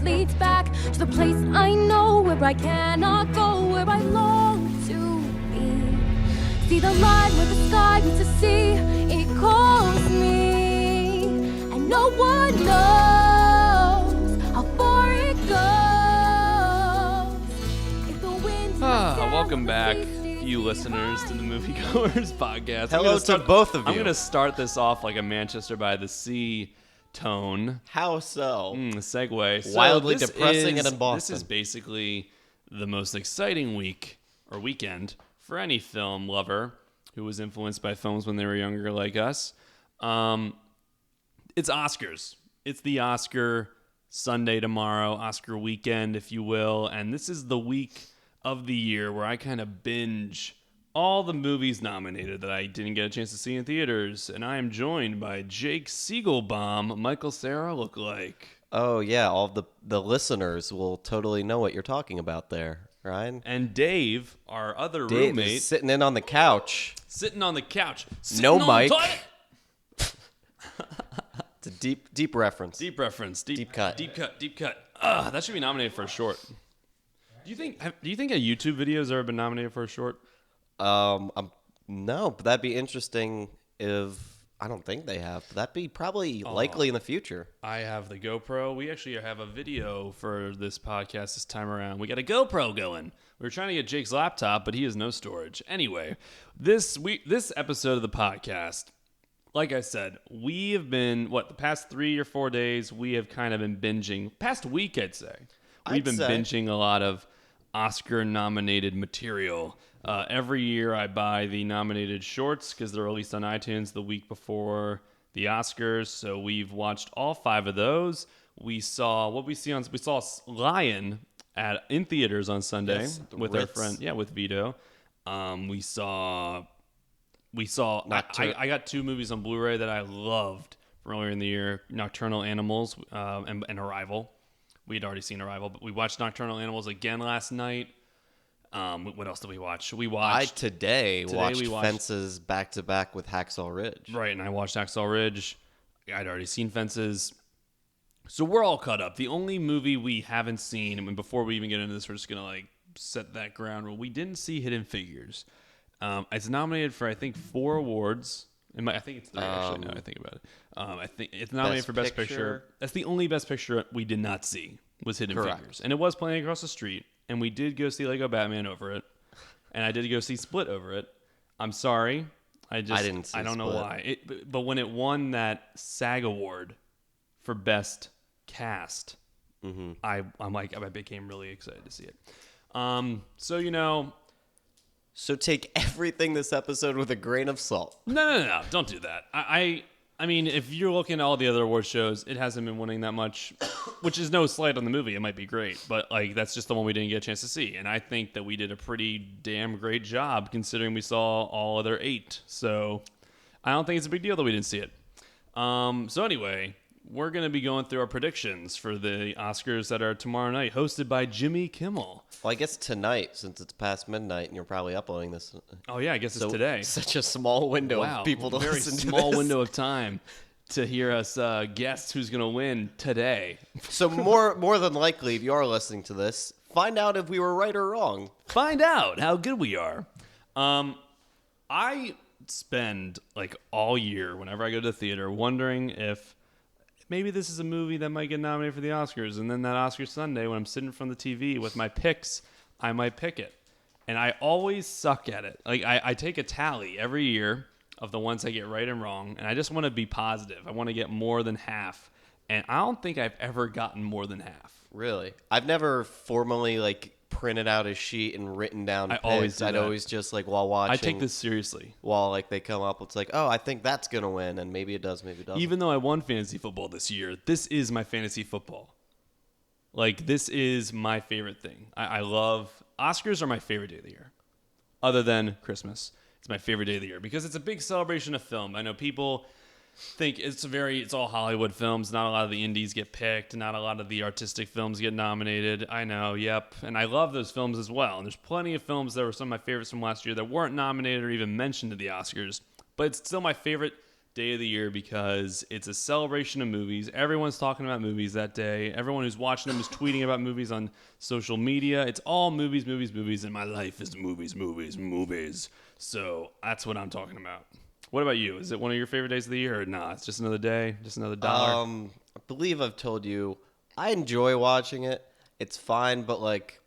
leads back to the place I know, where I cannot go, where I long to be. See the line where the sky meets the sea, it calls me, and no one knows how far it goes. If the wind Welcome back, you listeners, to the Moviegoers podcast. Hello to both of you. I'm going to start this off like a Manchester by the Sea tone. How so? Segue. So Wildly this depressing is, and in Boston. This is basically the most exciting week or weekend for any film lover who was influenced by films when they were younger like us. It's Oscars. It's the Oscar Sunday tomorrow, Oscar weekend, if you will. And this is the week of the year where I kind of binge all the movies nominated that I didn't get a chance to see in theaters. And I am joined by Jake Segelbaum, Michael Cera lookalike. Oh, yeah. All the listeners will totally know what you're talking about there, Ryan. And Dave, our other Dave roommate. is sitting in on the couch. Sitting on the couch. No on mic. the toilet. It's a deep reference. Deep reference. Deep cut. Deep cut. That should be nominated for a short. Do you think a YouTube video has ever been nominated for a short? No, but that'd be interesting if... I don't think they have. But that'd be probably likely in the future. I have the GoPro. We actually have a video for this podcast this time around. We got a GoPro going. We were trying to get Jake's laptop, but he has no storage. Anyway, this episode of the podcast, like I said, we have been, the past 3 or 4 days, we have kind of been binging. Past week, I'd say. We've been binging a lot of Oscar-nominated material. Every year I buy the nominated shorts because they're released on iTunes the week before the Oscars. So we've watched all 5 of those. We saw Lion in theaters on Sunday with our friend, with Vito. We saw. I got 2 movies on Blu-ray that I loved from earlier in the year: Nocturnal Animals and Arrival. We had already seen Arrival, but we watched Nocturnal Animals again last night. What else did we watch? Today we watched Fences back to back with Hacksaw Ridge. Right, and I watched Hacksaw Ridge. I'd already seen Fences. So we're all caught up. The only movie we haven't seen, and before we even get into this, we're just going to set that ground rule. We didn't see Hidden Figures. It's nominated for, I think, 4 awards. I think it's 3, actually, now I think about it. I think it's nominated for Best Picture. That's the only Best Picture we did not see, was Hidden Figures. And it was playing across the street, and we did go see Lego Batman over it, and I did go see Split over it. I'm sorry. I didn't see I don't know why. But when it won that SAG award for Best Cast, I became really excited to see it. So take everything this episode with a grain of salt. No. Don't do that. I mean, if you're looking at all the other award shows, it hasn't been winning that much, which is no slight on the movie. It might be great, but that's just the one we didn't get a chance to see. And I think that we did a pretty damn great job considering we saw all other 8. So I don't think it's a big deal that we didn't see it. So anyway, we're going to be going through our predictions for the Oscars that are tomorrow night, hosted by Jimmy Kimmel. Well, I guess tonight, since it's past midnight and you're probably uploading this. Oh, yeah, I guess it's today. Such a small window of people to listen to this. Very small window of time to hear us guess who's going to win today. So more than likely, if you are listening to this, find out if we were right or wrong. Find out how good we are. I spend all year, whenever I go to the theater, wondering if maybe this is a movie that might get nominated for the Oscars, and then that Oscar Sunday, when I'm sitting in front of the TV with my picks, I might pick it. And I always suck at it. I take a tally every year of the ones I get right and wrong, and I just want to be positive. I want to get more than half. And I don't think I've ever gotten more than half. Really? I've never formally, printed out a sheet and written down picks. I'd always just, while watching. I take this seriously. While, they come up, it's I think that's going to win, and maybe it does, maybe it doesn't. Even though I won fantasy football this year, this is my fantasy football. This is my favorite thing. I love... Oscars are my favorite day of the year. Other than Christmas. It's my favorite day of the year because it's a big celebration of film. I know people think it's all Hollywood films. Not a lot of the indies get picked. Not a lot of the artistic films get nominated. I know, yep. And I love those films as well. And there's plenty of films that were some of my favorites from last year that weren't nominated or even mentioned to the Oscars. But it's still my favorite day of the year because it's a celebration of movies. Everyone's talking about movies that day. Everyone who's watching them is tweeting about movies on social media. It's all movies, movies, movies, and my life is movies, movies, movies. So that's what I'm talking about. What about you? Is it one of your favorite days of the year or not? It's just another day, just another dollar? I believe I've told you I enjoy watching it. It's fine, but like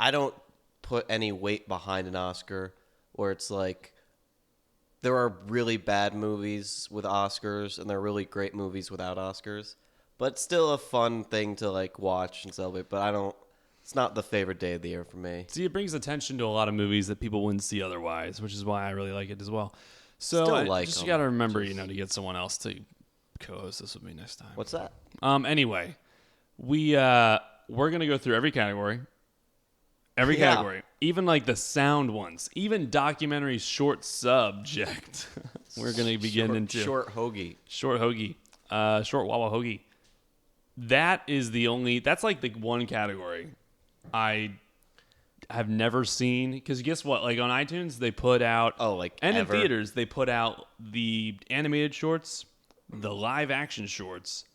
I don't put any weight behind an Oscar where it's like there are really bad movies with Oscars and there are really great movies without Oscars. But it's still a fun thing to like watch and celebrate, but it's not the favorite day of the year for me. See, it brings attention to a lot of movies that people wouldn't see otherwise, which is why I really like it as well. So you got to remember, to get someone else to co-host this with me next time. What's that? Anyway, we're gonna go through every category. Every category, even like the sound ones, even documentaries, short subject. We're gonna begin into short hoagie, short Wawa hoagie. That's like the one category I have never seen, because guess what? Like on iTunes, they put out in theaters they put out the animated shorts, the live action shorts,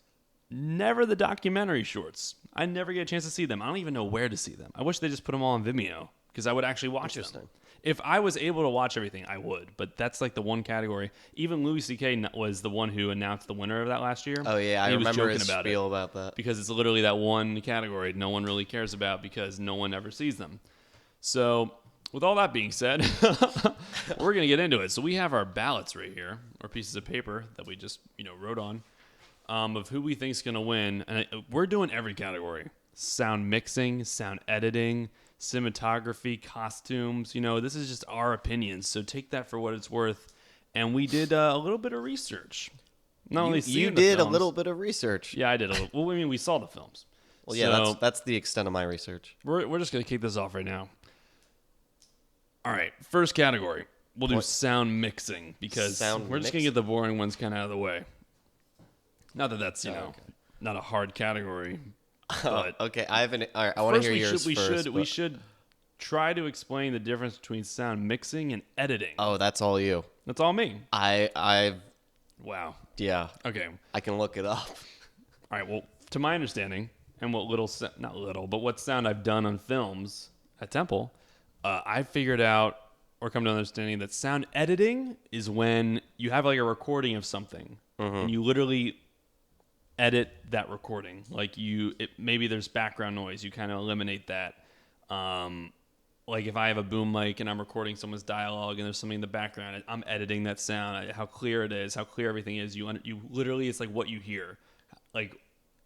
never the documentary shorts. I never get a chance to see them. I don't even know where to see them. I wish they just put them all on Vimeo because I would actually watch them. If I was able to watch everything, I would. But that's like the one category. Even Louis C.K. was the one who announced the winner of that last year. Oh yeah, I remember his spiel about that. Because it's literally that one category no one really cares about because no one ever sees them. So with all that being said, we're gonna get into it. So we have our ballots right here, or pieces of paper that we just wrote on. Of who we think is going to win. And we're doing every category. Sound mixing, sound editing, cinematography, costumes. This is just our opinions. So take that for what it's worth. And we did a little bit of research. You did a little bit of research. Yeah, I did a little. Well, I mean, we saw the films. Well, yeah, so that's the extent of my research. We're just going to kick this off right now. All right, first category. We'll do sound mixing because we're just going to get the boring ones kind of out of the way. Not that that's, not a hard category. But okay, all right, I want to hear yours first. We should try to explain the difference between sound mixing and editing. Oh, that's all you. That's all me. Wow. Yeah. Okay. I can look it up. All right, well, to my understanding, and what sound I've done on films at Temple, I figured out or come to understanding that sound editing is when you have like a recording of something and you literally edit that recording. Like maybe there's background noise, you kind of eliminate that. Like if I have a boom mic and I'm recording someone's dialogue and there's something in the background, I'm editing that sound, how clear it is, how clear everything is. You literally, it's like what you hear, like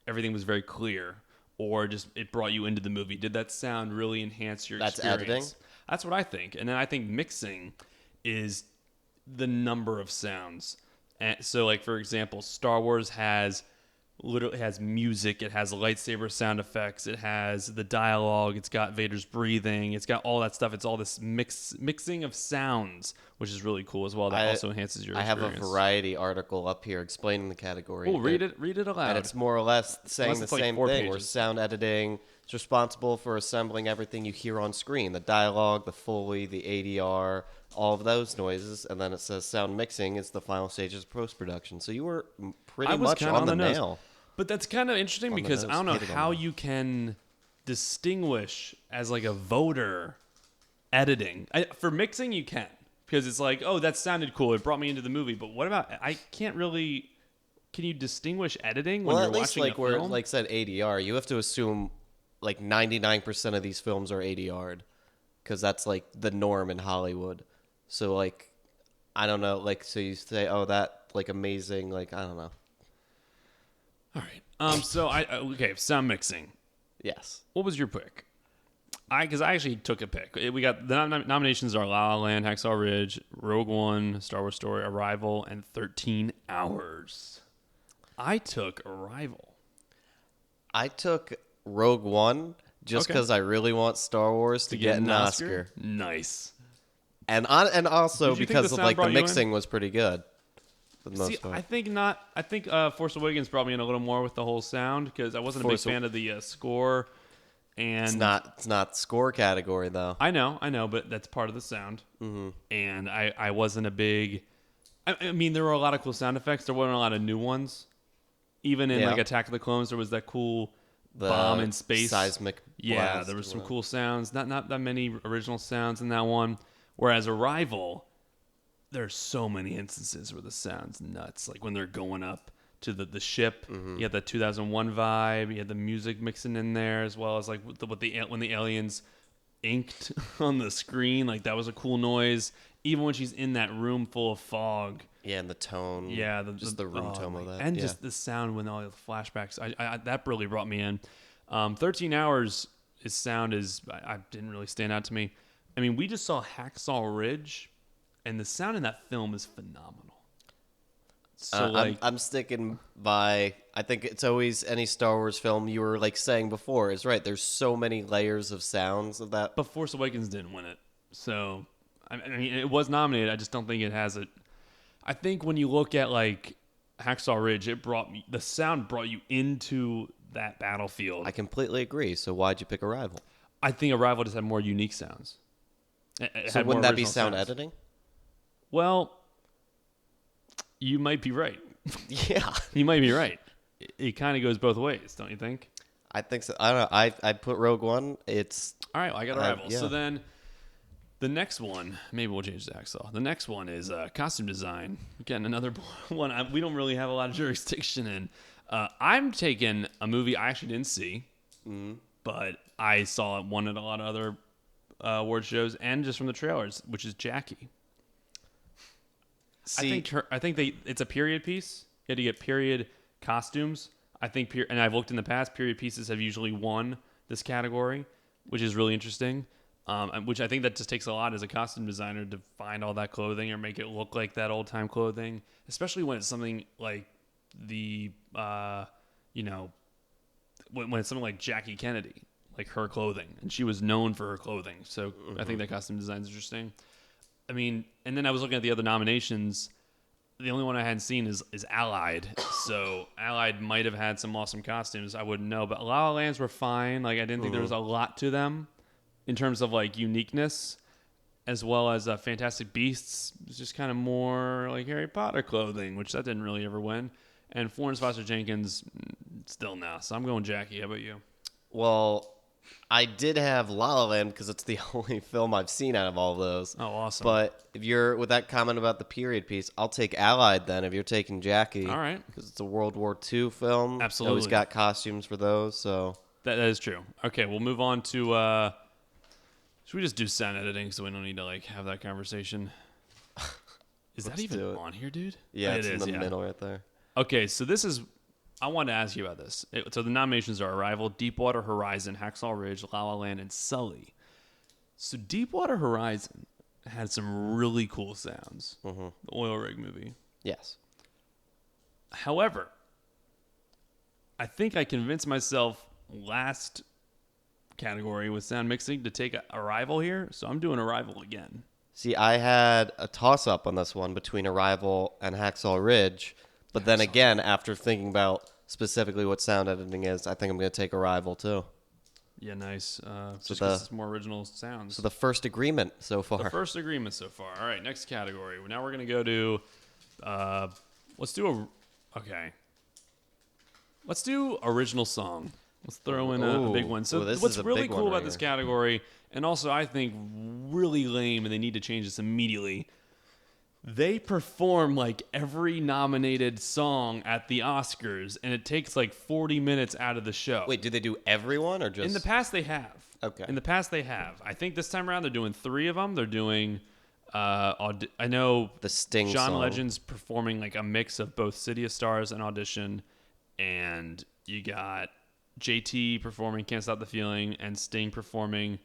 everything was very clear, or just it brought you into the movie. Did that sound really enhance your experience? That's editing? That's what I think. And then I think mixing is the number of sounds. And so like for example, Star Wars has music, it has lightsaber sound effects, it has the dialogue, it's got Vader's breathing, it's got all that stuff. It's all this mixing of sounds, which is really cool as well. That also enhances your experience. I have a Variety article up here explaining the category. Oh, read it aloud. And it's more or less saying the same thing. Where sound editing is responsible for assembling everything you hear on screen, the dialogue, the Foley, the ADR, all of those noises, and then it says sound mixing is the final stages of post-production. So you were pretty much on the nail. But that's kind of interesting because I don't know how you can distinguish as like a voter editing. For mixing, you can, because it's like, oh, that sounded cool, it brought me into the movie. But what about, I can't really, can you distinguish editing when you're watching a film? Well, at least like where, like said ADR, you have to assume like 99% of these films are ADR'd, because that's like the norm in Hollywood. So like, I don't know, like, so you say, oh, that like amazing, like, I don't know. All right. So okay, sound mixing. Yes. What was your pick? Because I actually took a pick. We got the nominations are La La Land, Hacksaw Ridge, Rogue One, Star Wars Story, Arrival, and 13 Hours. I took Arrival. I took Rogue One just because I really want Star Wars to get an Oscar. Nice. And also because of like the mixing was pretty good. See, I think not. I think Force Awakens brought me in a little more with the whole sound because I wasn't a big fan of the score. And it's not score category though. I know, but that's part of the sound. Mm-hmm. And I wasn't a big. I mean, there were a lot of cool sound effects. There weren't a lot of new ones. Even in like Attack of the Clones, there was that cool bomb in space. Seismic blast. There was some cool sounds. Not that many original sounds in that one. Whereas Arrival, there's so many instances where the sound's nuts. Like when they're going up to the ship, you had that 2001 vibe. You had the music mixing in there, as well as like when the aliens inked on the screen. Like that was a cool noise. Even when she's in that room full of fog. Yeah, and the tone. Yeah, the room tone of that. And just the sound when all the flashbacks. I that really brought me in. 13 Hours, his sound I didn't really stand out to me. I mean, we just saw Hacksaw Ridge, and the sound in that film is phenomenal. So I'm sticking by. I think it's always any Star Wars film. You were like saying before is right. There's so many layers of sounds of that. But Force Awakens didn't win it, so I mean, it was nominated. I just don't think it has it. I think when you look at like Hacksaw Ridge, the sound brought you into that battlefield. I completely agree. So why'd you pick Arrival? I think Arrival just had more unique sounds. So wouldn't that be sound editing? Well, you might be right. Yeah. You might be right. It kind of goes both ways, don't you think? I think so. I don't know. I put Rogue One. It's all right. Well, I got Arrival. Yeah. So then the next one, maybe we'll change the Hacksaw. The next one is costume design. Again, another one we don't really have a lot of jurisdiction in. I'm taking a movie I actually didn't see, but I saw it won at a lot of other award shows and just from the trailers, which is Jackie. See, I think it's a period piece. You had to get period costumes. I think, and I've looked in the past, period pieces have usually won this category, which is really interesting. Which I think that just takes a lot as a costume designer to find all that clothing or make it look like that old time clothing, especially when it's something like when it's something like Jackie Kennedy, like her clothing, and she was known for her clothing. So I think that costume design is interesting. I mean, and then I was looking at the other nominations. The only one I hadn't seen is Allied. So Allied might have had some awesome costumes. I wouldn't know, but La La Lands were fine. Like I didn't think there was a lot to them in terms of like uniqueness, as well as Fantastic Beasts. It's just kind of more like Harry Potter clothing, which that didn't really ever win. And Florence Foster Jenkins, still now. So I'm going Jackie. How about you? well, I did have La La Land because it's the only film I've seen out of all of those. Oh, awesome. But if you're with that comment about the period piece, I'll take Allied then. If you're taking Jackie, All right. because it's a World War II film. Absolutely. Always got costumes for those. So That is true. Okay, we'll move on to. Should we just do sound editing so we don't need to like have that conversation? Is that Let's even do it. on here, dude? yeah, It it's is, in the middle right there. Okay, so this is. I wanted to ask you about this. So the nominations are Arrival, Deepwater Horizon, Hacksaw Ridge, La La Land, and Sully. So Deepwater Horizon had some really cool sounds. The oil rig movie. Yes. However, I think I convinced myself last category with sound mixing to take Arrival here, so I'm doing Arrival again. See, I had a toss-up on this one between Arrival and Hacksaw Ridge, but then again, after thinking about specifically what sound editing is, I think I'm going to take Arrival too. Yeah, nice. Just 'cause it's more original sounds. So the first agreement so far. The first agreement so far. All right, next category. Now we're going to go to, let's do original song. Let's throw in a big one. So this what's is a really big cool one about right this here. category, and also I think really lame, and they need to change this immediately, they perform like every nominated song at the Oscars, and it takes like 40 minutes out of the show. Wait, do they do everyone or just... In the past, they have. Okay. In the past, they have. I think this time around, they're doing 3 of them. They're doing, I know The Sting John song. Legend's performing like a mix of both City of Stars and Audition, and you got JT performing Can't Stop the Feeling, and Sting performing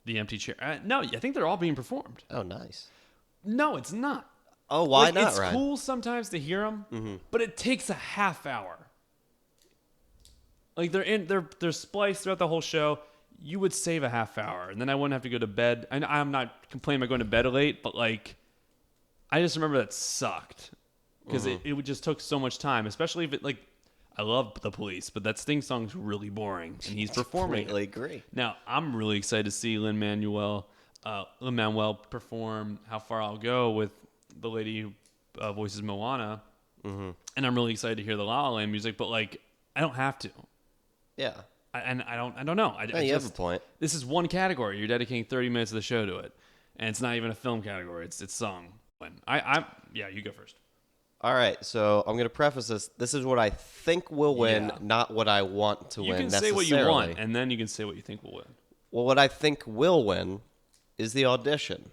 The Empty Chair. No, I think they're all being performed. Oh, nice. No, it's not. Oh, why Like, not, It's Ryan? cool sometimes to hear them, but it takes a half hour. Like they're spliced throughout the whole show. You would save a half hour, and then I wouldn't have to go to bed. And I'm not complaining about going to bed late, but like, I just remember that sucked because it would just took so much time, especially if it like. I love The Police, but that Sting song's really boring, and he's performing. Completely agree. Now, I'm really excited to see Lin-Manuel perform How Far I'll Go with the lady who voices Moana, Mm-hmm. and I'm really excited to hear the La La Land music. But like, I don't have to. Yeah. I don't know. I You have just, a point. This is one category. You're dedicating 30 minutes of the show to it, and it's not even a film category. It's song. Yeah, you go first. All right, so I'm going to preface this. This is what I think will win, Yeah. not what I want to You win can say necessarily. what you want, and then you can say what you think will win. Well, what I think will win is the audition.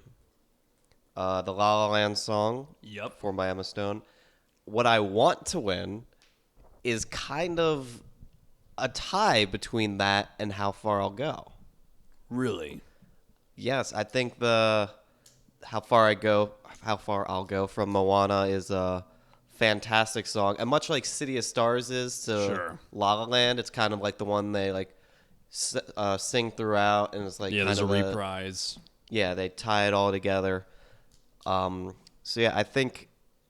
The La La Land song Yep. performed by Emma Stone. What I want to win is kind of a tie between that and How Far I'll Go. Really? Yes, I think the How Far I'll Go from Moana is a fantastic song, and much like City of Stars is to Sure. La La Land, it's kind of like the one they like sing throughout, and it's like Yeah, kind there's a of reprise. yeah, they tie it all together. So yeah, I think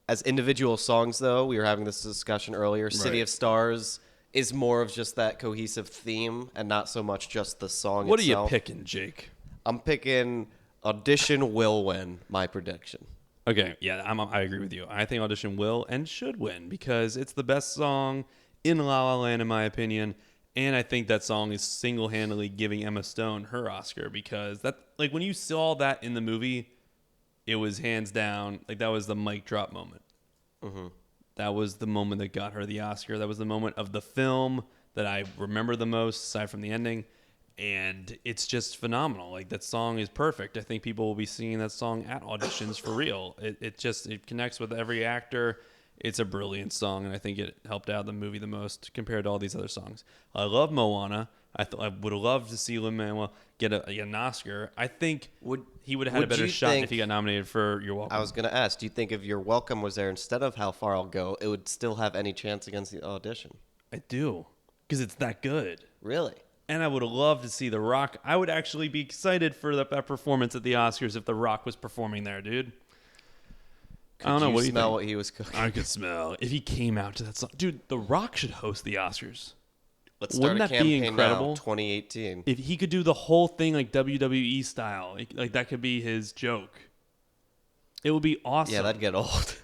as individual songs, though, we were having this discussion earlier. City Right. of Stars is more of just that cohesive theme, and not so much just the song What itself. are you picking, Jake? I'm picking Audition will win, my prediction. Okay, yeah, I agree with you. I think Audition will and should win because it's the best song in La La Land, in my opinion. And I think that song is single-handedly giving Emma Stone her Oscar because that, like, when you saw that in the movie, it was hands down, like, that was the mic drop moment. Mm-hmm. That was the moment that got her the Oscar. That was the moment of the film that I remember the most, aside from the ending. And it's just phenomenal. Like, that song is perfect. I think people will be singing that song at auditions for real. It connects with every actor. It's a brilliant song, and I think it helped out the movie the most compared to all these other songs. I love Moana. I would love to see Lin-Manuel get an Oscar. I think he would have had a better shot if he got nominated for You're Welcome. I was going to ask, do you think if You're Welcome was there instead of How Far I'll Go, it would still have any chance against the audition? I do, because it's that good. Really? And I would love to see The Rock. I would actually be excited for that performance at the Oscars if The Rock was performing there, dude. I don't know. What do you smell think? what he was cooking? I could smell if he came out to that song. Dude, The Rock should host the Oscars. Let's start Wouldn't a that be campaign incredible? now, 2018. If he could do the whole thing like WWE style, like that could be his joke. It would be awesome. Yeah, that'd get old.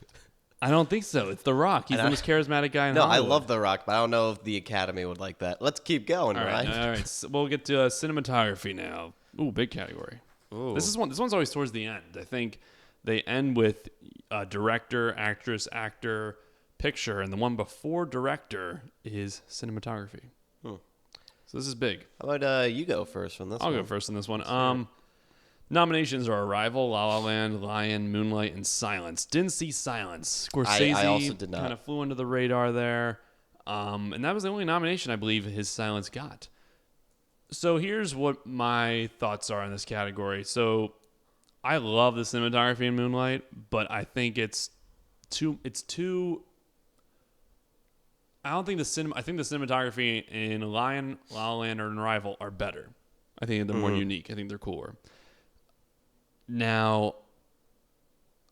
I don't think so. It's The Rock. He's the most charismatic guy in No, Hollywood. I love The Rock, but I don't know if the Academy would like that. Let's keep going, All right, right? all right. So we'll get to cinematography now. Ooh, big category. Ooh. This one's always towards the end. I think they end with director, actress, actor, picture, and the one before director is cinematography. So this is big. How about you go first on this I'll one? go first on this one. Nominations are Arrival, La La Land, Lion, Moonlight, and Silence. Didn't see Silence. Scorsese I also did not. kind of flew under the radar there. And that was the only nomination I believe his Silence got. So here's what my thoughts are in this category. So I love the cinematography in Moonlight, but I think it's too I don't think I think the cinematography in Lion, La La Land, or in Arrival are better. I think they're more unique. I think they're cooler. Now,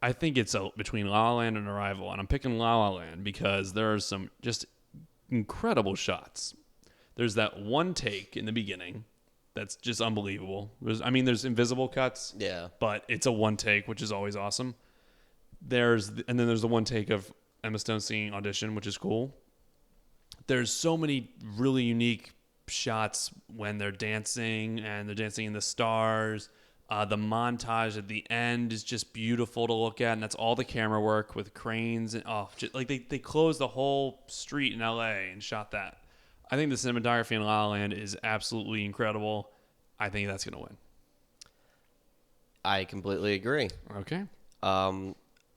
I think it's between La La Land and Arrival, and I'm picking La La Land because there are some just incredible shots. There's that one take in the beginning that's just unbelievable. There's invisible cuts, Yeah. but it's a one take, which is always awesome. And then there's the one take of Emma Stone singing Audition, which is cool. There's so many really unique shots when they're dancing and they're dancing in the stars. The montage at the end is just beautiful to look at, and that's all the camera work with cranes and they closed the whole street in LA and shot that. I think the cinematography in La La Land is absolutely incredible. I think that's gonna win. I completely agree. Okay.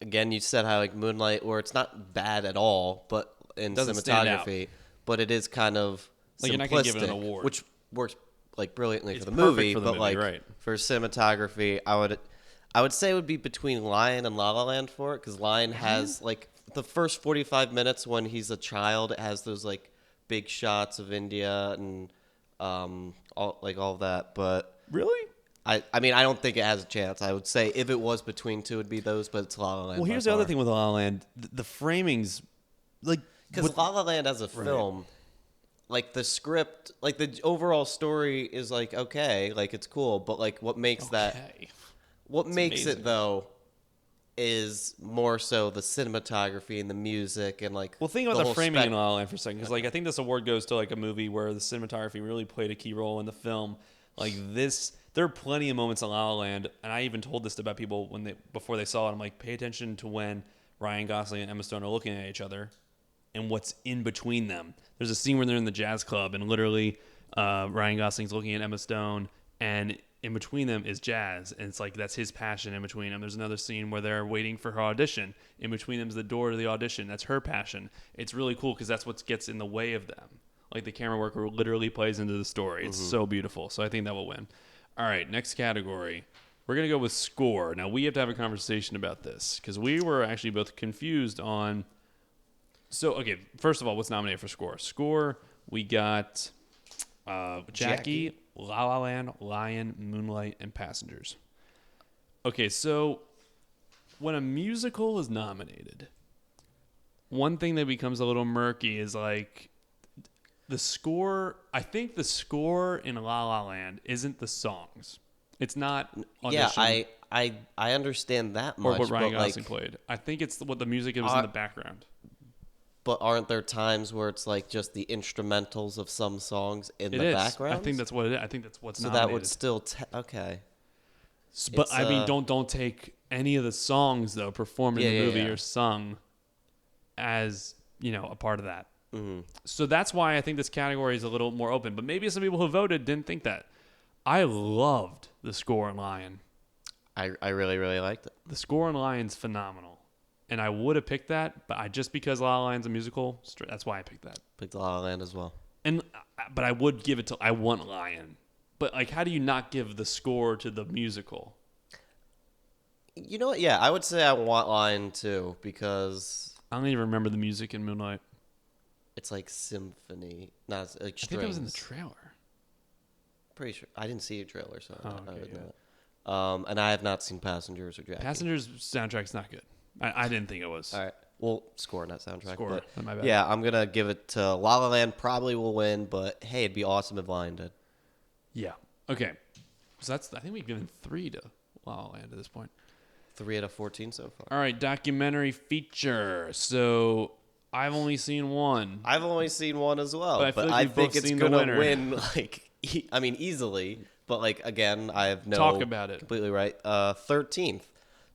Again, you said how like Moonlight, where it's not bad at all, but in Doesn't stand out. cinematography, but it is kind of Like, simplistic, you're not gonna give it an award. which works like brilliantly It's for the perfect movie. for the but movie, like right. for cinematography, I would say it would be between Lion and La La Land for it, because Lion has like the first 45 minutes when he's a child, it has those like big shots of India and all of that, but. Really? I don't think it has a chance. I would say if it was between two, it'd be those, but it's La La Land. Well, here's the other thing with La La Land: the framings, like because La La Land as a film, like the script, like the overall story is like okay, like it's cool, but like what makes okay. what makes amazing. it though is more so the cinematography and the music and like. Well, think about the whole framing in La La Land for a second, because like I think this award goes to like a movie where the cinematography really played a key role in the film. Like this, there are plenty of moments in La La Land, and I even told this about people before they saw it. I'm like, pay attention to when Ryan Gosling and Emma Stone are looking at each other, and what's in between them. There's a scene where they're in the jazz club, and literally Ryan Gosling's looking at Emma Stone, and in between them is jazz, and it's like that's his passion in between them. There's another scene where they're waiting for her audition. In between them is the door to the audition. That's her passion. It's really cool because that's what gets in the way of them. Like the camera work literally plays into the story. It's so beautiful. So I think that will win. All right, next category. We're going to go with score. Now, we have to have a conversation about this because we were actually both confused on... So, okay, first of all, what's nominated for score? Score, we got Jackie, La La Land, Lion, Moonlight, and Passengers. Okay, so when a musical is nominated, one thing that becomes a little murky is like the score. I think the score in La La Land isn't the songs. It's not audition, I understand that or much. what Ryan but Gosling played. I think it's what the music is in the background. But aren't there times where it's like just the instrumentals of some songs in the background? I think that's what it is. I think that's what's so nominated. that would still okay. But I mean, don't take any of the songs though performed in the movie or sung as a part of that. Mm-hmm. So that's why I think this category is a little more open. But maybe some people who voted didn't think that. I loved the score in Lion. I really, really liked it. The score in Lion's phenomenal. And I would have picked that, but just because La La Land's a musical, that's why I picked that. Picked La La Land as well. But I would give it to, I want Lion. But like, how do you not give the score to the musical? You know what? Yeah, I would say I want Lion too because I don't even remember the music in Moonlight. It's like symphony, not like strings. I think that was in the trailer. Pretty sure I didn't see a trailer, so I would know yeah. it. And I have not seen Passengers or Jackie. Passengers soundtrack's not good. I didn't think it was. All right. Well, score, not soundtrack. Score. But My bad. yeah, I'm going to give it to La La Land. Probably will win, but hey, it'd be awesome if Lion did. Yeah. Okay. So I think we've given 3 to La La Land at this point. 3 out of 14 so far. All right, documentary feature. So I've only seen one. I've only seen one as well, but I think think it's going to win, like, easily. But, like, again, I have no... Talk about it. Completely right. 13th.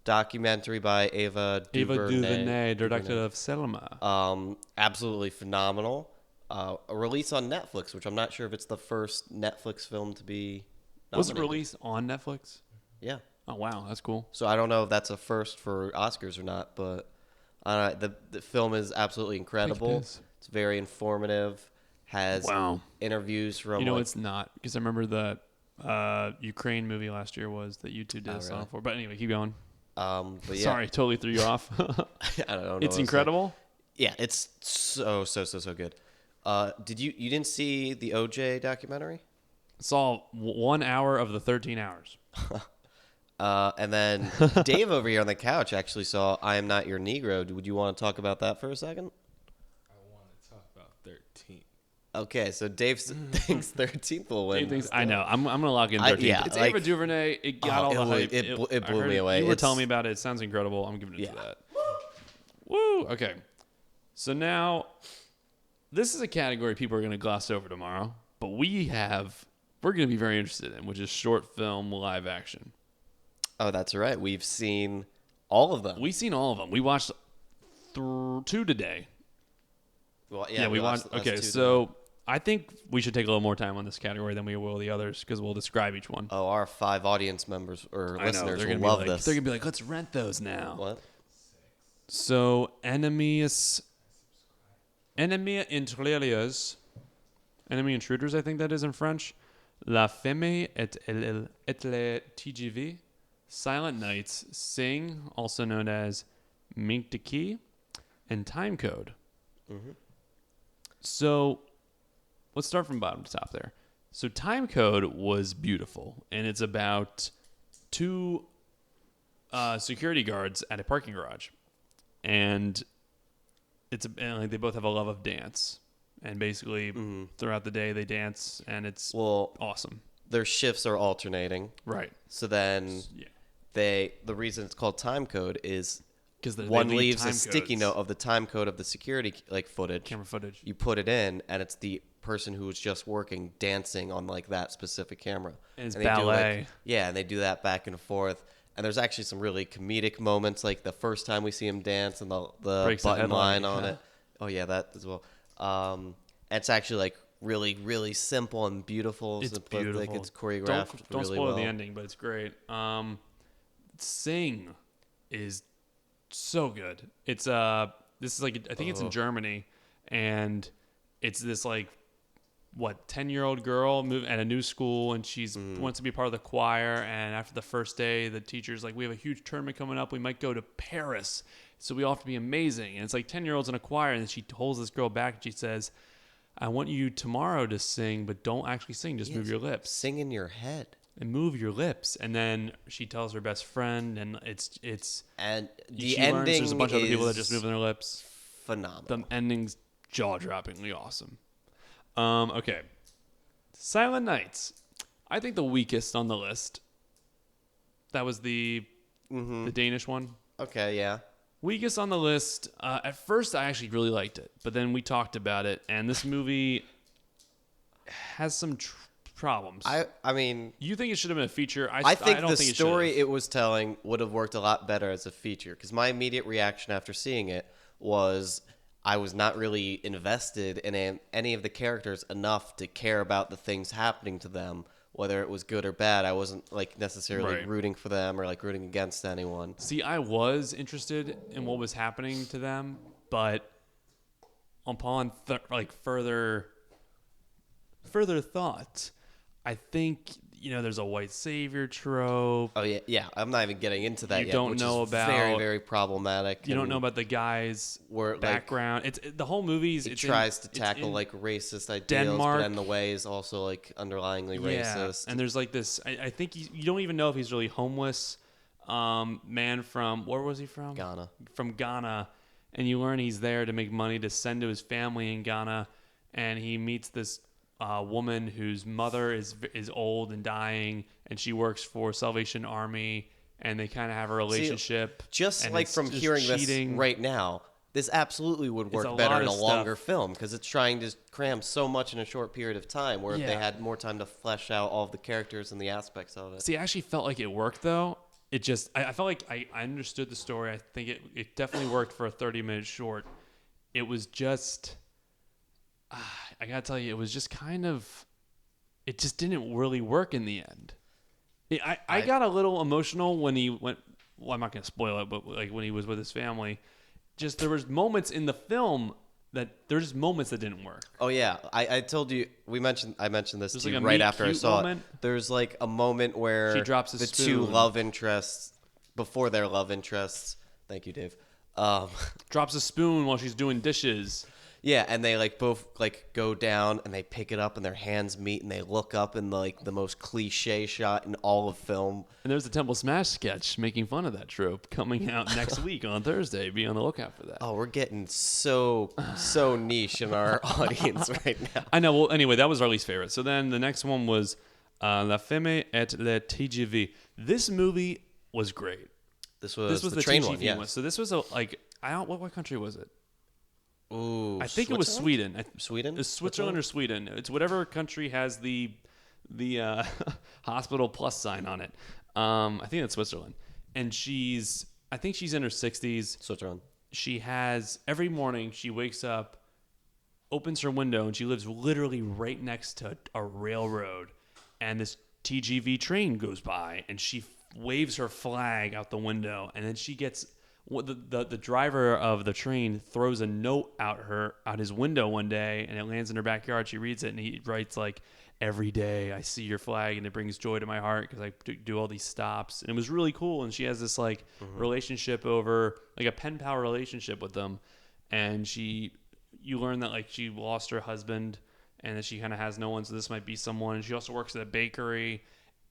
Documentary by Ava DuVernay, director of Selma. Absolutely phenomenal. A release on Netflix, which I'm not sure if it's the first Netflix film to be nominated. Was it released on Netflix? Yeah. Oh, wow. That's cool. So I don't know if that's a first for Oscars or not, but the film is absolutely incredible. It's very informative. Has interviews from... it's not, because I remember that Ukraine movie last year was that you two did a song for. But anyway, keep going. But yeah. Sorry, totally threw you off. I don't know. It's incredible. Yeah, it's so good. You didn't see the OJ documentary? Saw 1 hour of the 13 hours. And then Dave over here on the couch actually saw I Am Not Your Negro. Would you want to talk about that for a second? I want to talk about 13. Okay, so Dave thinks 13th will win. I know. I'm going to lock in 13th. It's Ava DuVernay. It got all the hype. It blew me away. You were telling me about it. It sounds incredible. I'm giving it to that. Woo! Okay. So now, this is a category people are going to gloss over tomorrow, but we're going to be very interested in, which is short film live action. Oh, that's right. We've seen all of them. We've seen all of them. We watched 2 today. Well, yeah, we watched. Okay, so I think we should take a little more time on this category than we will the others because we'll describe each one. Oh, our 5 audience members or listeners will love this. They're going to be like, let's rent those now. What? So, Enemy Intruders, I think that is in French. La Femme et le TGV. Silent Nights, Sing, also known as Mink de Key, and Time Code. Mm-hmm. So, let's start from bottom to top there. So, Time Code was beautiful, and it's about 2 security guards at a parking garage. And they both have a love of dance. And basically, throughout the day, they dance, and it's awesome. Their shifts are alternating. Right. So then the reason it's called time code is Because one leaves a sticky note of the time code of the security footage. camera footage. You put it in, and it's the person who was just working dancing on like that specific camera. And it's they do, ballet. and they do that back and forth. And there's actually some really comedic moments, like the first time we see him dance and the Breaks the button headline, line on yeah. it. Oh yeah, that as well. It's actually like really, really simple and beautiful. It's simplistic. beautiful. It's choreographed Don't really spoil well. the ending, but it's great. Sing is so good. It's this is like I think it's in Germany, and it's this like 10-year-old girl move at a new school, and she's wants to be part of the choir. And after the first day, the teacher's like, "We have a huge tournament coming up. We might go to Paris, so we all have to be amazing." And it's like 10-year-olds in a choir, and she holds this girl back, and she says, "I want you tomorrow to sing, but don't actually sing. Just move your lips." Sing in your head. And move your lips. And then she tells her best friend, and it's And the she ending learns there's a bunch of other people that is just move their lips. phenomenal. The ending's jaw-droppingly awesome. Okay, Silent Nights. I think the weakest on the list. That was the Danish one. Okay, yeah. Weakest on the list. At first, I actually really liked it, but then we talked about it, and this movie has some problems. I mean, You think it should have been a feature? I think don't the think story it it was telling would have worked a lot better as a feature. Because my immediate reaction after seeing it was I was not really invested in any of the characters enough to care about the things happening to them, whether it was good or bad. I wasn't like necessarily Right. rooting for them or like rooting against anyone. See, I was interested in what was happening to them, but upon further thought, I think there's a white savior trope. Oh yeah. I'm not even getting into that You yet. don't which know is about- very, very problematic. You don't and know about the guy's where, like, background. The whole movie's. He tries to tackle like racist ideals, Denmark. but in the way is also like underlyingly racist. And there's like this. I think you don't even know if he's really homeless. Man from where was he from? Ghana. From Ghana, and you learn he's there to make money to send to his family in Ghana, and he meets this woman whose mother is old and dying, and she works for Salvation Army, and they kind of have a relationship. Just and like it's from just hearing cheating. this right now, this absolutely would It's work a better lot in a of longer stuff. film because it's trying to cram so much in a short period of time. Where if they Yeah. had more time to flesh out all of the characters and the aspects of it. See, I actually felt like it worked though. It just, I felt like I understood the story. I think it definitely worked for a 30-minute short. It was just, I gotta tell you, it was just kind of, it just didn't really work in the end. I got a little emotional when he went. Well, I'm not gonna spoil it, but like when he was with his family, just there was moments in the film that there's just moments that didn't work. Oh yeah, I told you I mentioned this There's to like you a right meet after I cute saw moment. it. There's like a moment where She drops a the two spoon. love interests before their love interests. Thank you, Dave. Drops a spoon while she's doing dishes. Yeah, and they like both like go down and they pick it up and their hands meet and they look up in like the most cliche shot in all of film. And there's the Temple Smash sketch making fun of that trope coming out next week on Thursday. Be on the lookout for that. Oh, we're getting so niche in our audience right now. I know. Well, anyway, that was our least favorite. So then the next one was La Femme et le TGV. This movie was great. This was the train TGV one, yeah. one. So this was what country was it? Ooh, I think it was Sweden. Sweden? It's Switzerland or Sweden. It's whatever country has the hospital plus sign on it. I think it's Switzerland. And I think she's in her 60s. Switzerland. She has, every morning she wakes up, opens her window, and she lives literally right next to a railroad. And this TGV train goes by, and she waves her flag out the window, and then she gets the driver of the train throws a note out his window one day, and it lands in her backyard. She reads it, and he writes like, "Every day I see your flag, and it brings joy to my heart because I do all these stops." And it was really cool. And she has this like relationship over like a pen pal relationship with them, and you learn that like she lost her husband, and that she kind of has no one, so this might be someone. And she also works at a bakery.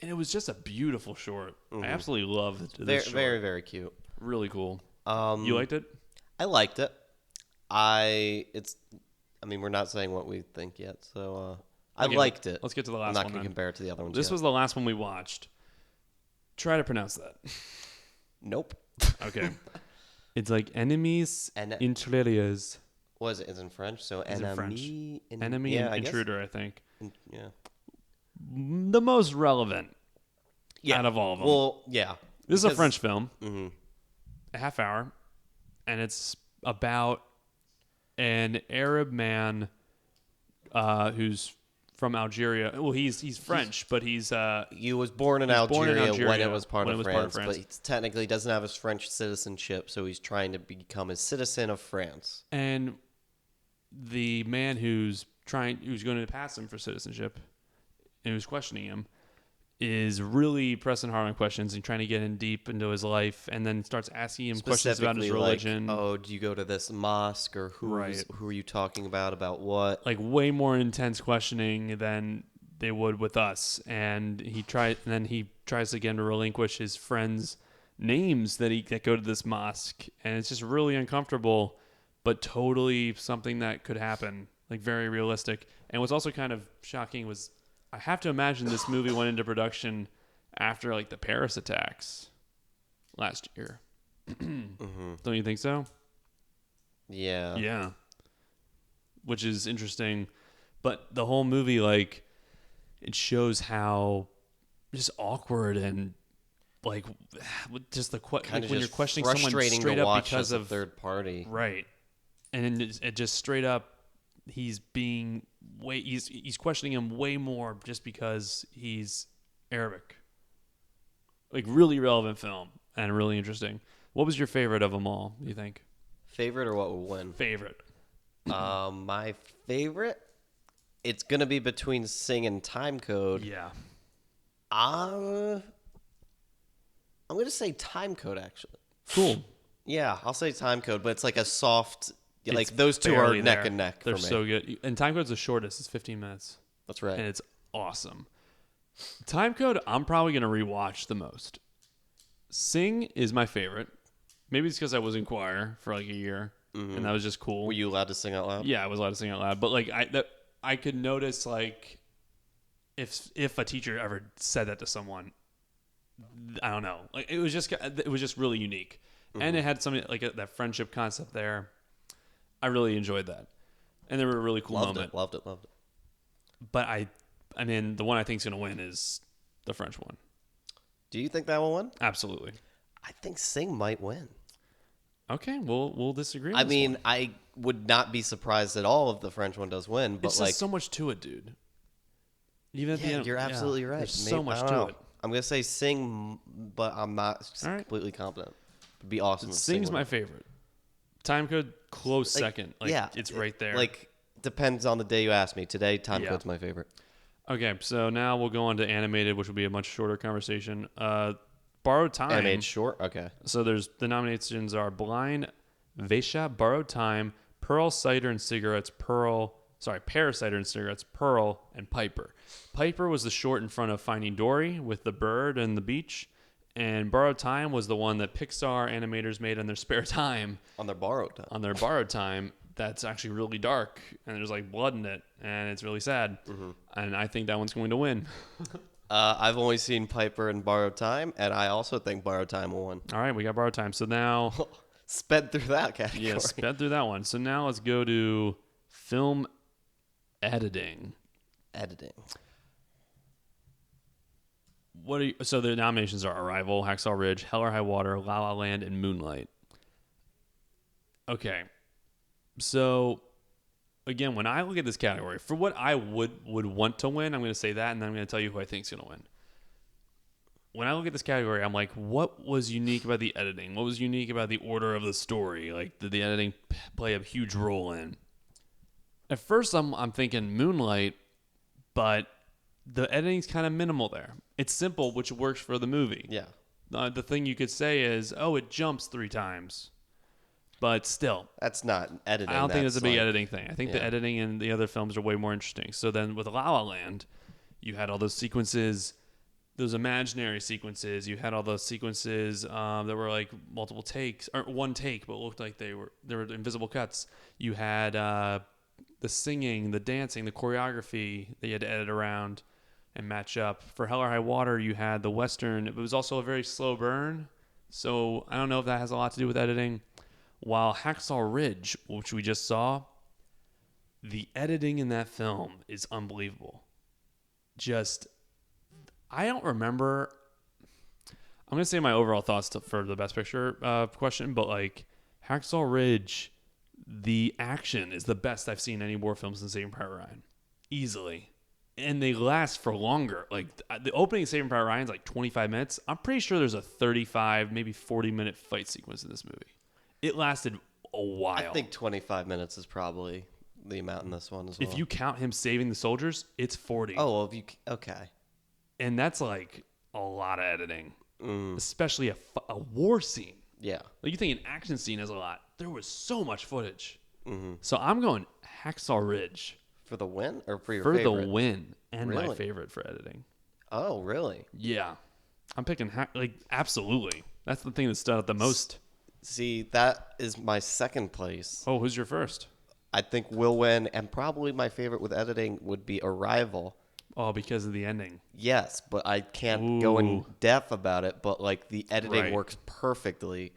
And it was just a beautiful short. I absolutely loved this short. Very, very cute. Really cool. You liked it? I liked it. We're not saying what we think yet, so I Okay, liked it. let's get to the last I'm not one going to then. compare it to the other ones This yet. was the last one we watched. Try to pronounce that. Nope. Okay. It's like enemies interiors. What is it? Is it in French? So Is in French. enemy, Enemy yeah, and I guess. intruder, I think. Yeah. The most relevant out of all of them. Well, yeah. This is a French film, Mm-hmm. a half hour, and it's about an Arab man who's from Algeria. Well, he's French, but he was born in Algeria when it was part when of it was France, part of France. but he technically doesn't have his French citizenship, so he's trying to become a citizen of France. And the man who's going to pass him for citizenship and who's questioning him is really pressing hard on questions and trying to get in deep into his life, and then starts asking him questions about his religion. Like, oh, do you go to this mosque, or who are you talking about what? Like way more intense questioning than they would with us. And then he tries again to relinquish his friends' names that go to this mosque, and it's just really uncomfortable, but totally something that could happen, like very realistic. And what's also kind of shocking was, I have to imagine this movie went into production after like the Paris attacks last year. Mm-hmm. Don't you think so? Yeah. Yeah. Which is interesting. But the whole movie, like, it shows how just awkward and like just the Kind of when just you're questioning someone frustrating straight to up watch because as a of third party. right, and it just straight up he's questioning him way more just because he's Arabic. Like, really relevant film and really interesting. What was your favorite of them all, do you think? Favorite or what would win? Favorite. My favorite? It's going to be between Sing and Time Code. Yeah. I'm going to say Time Code, actually. Cool. Yeah, I'll say Time Code, but it's like a soft... It's like, those two are barely neck there. and neck They're for me. so good. And Time Code's the shortest. It's 15 minutes. That's right. And it's awesome. Time Code, I'm probably going to rewatch the most. Sing is my favorite. Maybe it's because I was in choir for like a year, and that was just cool. Were you allowed to sing out loud? Yeah, I was allowed to sing out loud. But like I could notice, like, if a teacher ever said that to someone, I don't know. Like, it was just really unique. And it had something like that friendship concept there. I really enjoyed that. And they were a really cool moment. Loved it. But I mean, the one I think is going to win is the French one. Do you think that will win? Absolutely. I think Sing might win. Okay, we'll disagree on I this mean, one. I would not be surprised at all if the French one does win, but It's like just so much to it, dude. Even at the yeah, end, you're absolutely right. There's so much I don't to know. it. I'm gonna say Sing, but I'm not All right. completely confident. It'd be awesome. if Sing's Sing my won. favorite. Time Code, close Like, second. Like, yeah, it's right there. Like, depends on the day you ask me. Today, Time Yeah. Code's my favorite. Okay, so now we'll go on to animated, which will be a much shorter conversation. Borrowed Time. Animated short. Okay. So there's the nominations are Blind, Vesha, Borrowed Time, Pearl Cider and Cigarettes, Pear Cider and Cigarettes, Pearl, and Piper. Piper was the short in front of Finding Dory with the bird and the beach, and Borrowed Time was the one that Pixar animators made in their spare time. On their borrowed time. On their borrowed time, that's actually really dark, and there's like blood in it, and it's really sad. And I think that one's going to win. I've only seen Piper and Borrowed Time, and I also think Borrowed Time will win. All right, we got borrowed time. So now, Sped through that category. yeah, sped through that one. So now let's go to film editing. Editing. So the nominations are Arrival, Hacksaw Ridge, Hell or High Water, La La Land, and Moonlight. Okay. So again, when I look at this category, for what I would want to win, I'm going to say that, and then I'm going to tell you who I think is going to win. When I look at this category, I'm like, what was unique about the editing? What was unique about the order of the story? Like, did the editing play a huge role in? At first, I'm thinking Moonlight, but the editing's kind of minimal there. It's simple, which works for the movie. Yeah. The thing you could say is, oh, it jumps 3 times. But still, That's not editing. I don't think it's a big like- editing thing. I think the yeah. editing in the other films are way more interesting. So then with La La Land, you had all those sequences, those imaginary sequences. You had all those sequences that were like multiple takes, or one take, but looked like they were invisible cuts. You had the singing, the dancing, the choreography that you had to edit around. and match up. For Hell or High Water, you had the Western. It was also a very slow burn. So I don't know if that has a lot to do with editing. While Hacksaw Ridge, which we just saw, the editing in that film is unbelievable. I don't remember. I'm going to say my overall thoughts for the Best Picture question, but like Hacksaw Ridge, the action is the best I've seen in any war film since Saving Private Ryan. Easily. And they last for longer. Like the opening of Saving Private Ryan is like 25 minutes. I'm pretty sure there's a 35, maybe 40-minute fight sequence in this movie. It lasted a while. I think 25 minutes is probably the amount in this one as well. If you count him saving the soldiers, it's 40. Oh, well, okay. And that's like a lot of editing, especially a war scene. Yeah. Like you think an action scene has a lot. There was so much footage. Mm-hmm. So I'm going Hacksaw Ridge. For the win or for your favorite? favorite? For the win and my Really? favorite for editing. Oh, really? Yeah. I'm picking, absolutely. That's the thing that stood out the most. See, that is my second place. Oh, who's your first? I think will win, and probably my favorite with editing would be Arrival. Oh, because of the ending. Yes, but I can't go in depth about it, but like the editing Right. works perfectly.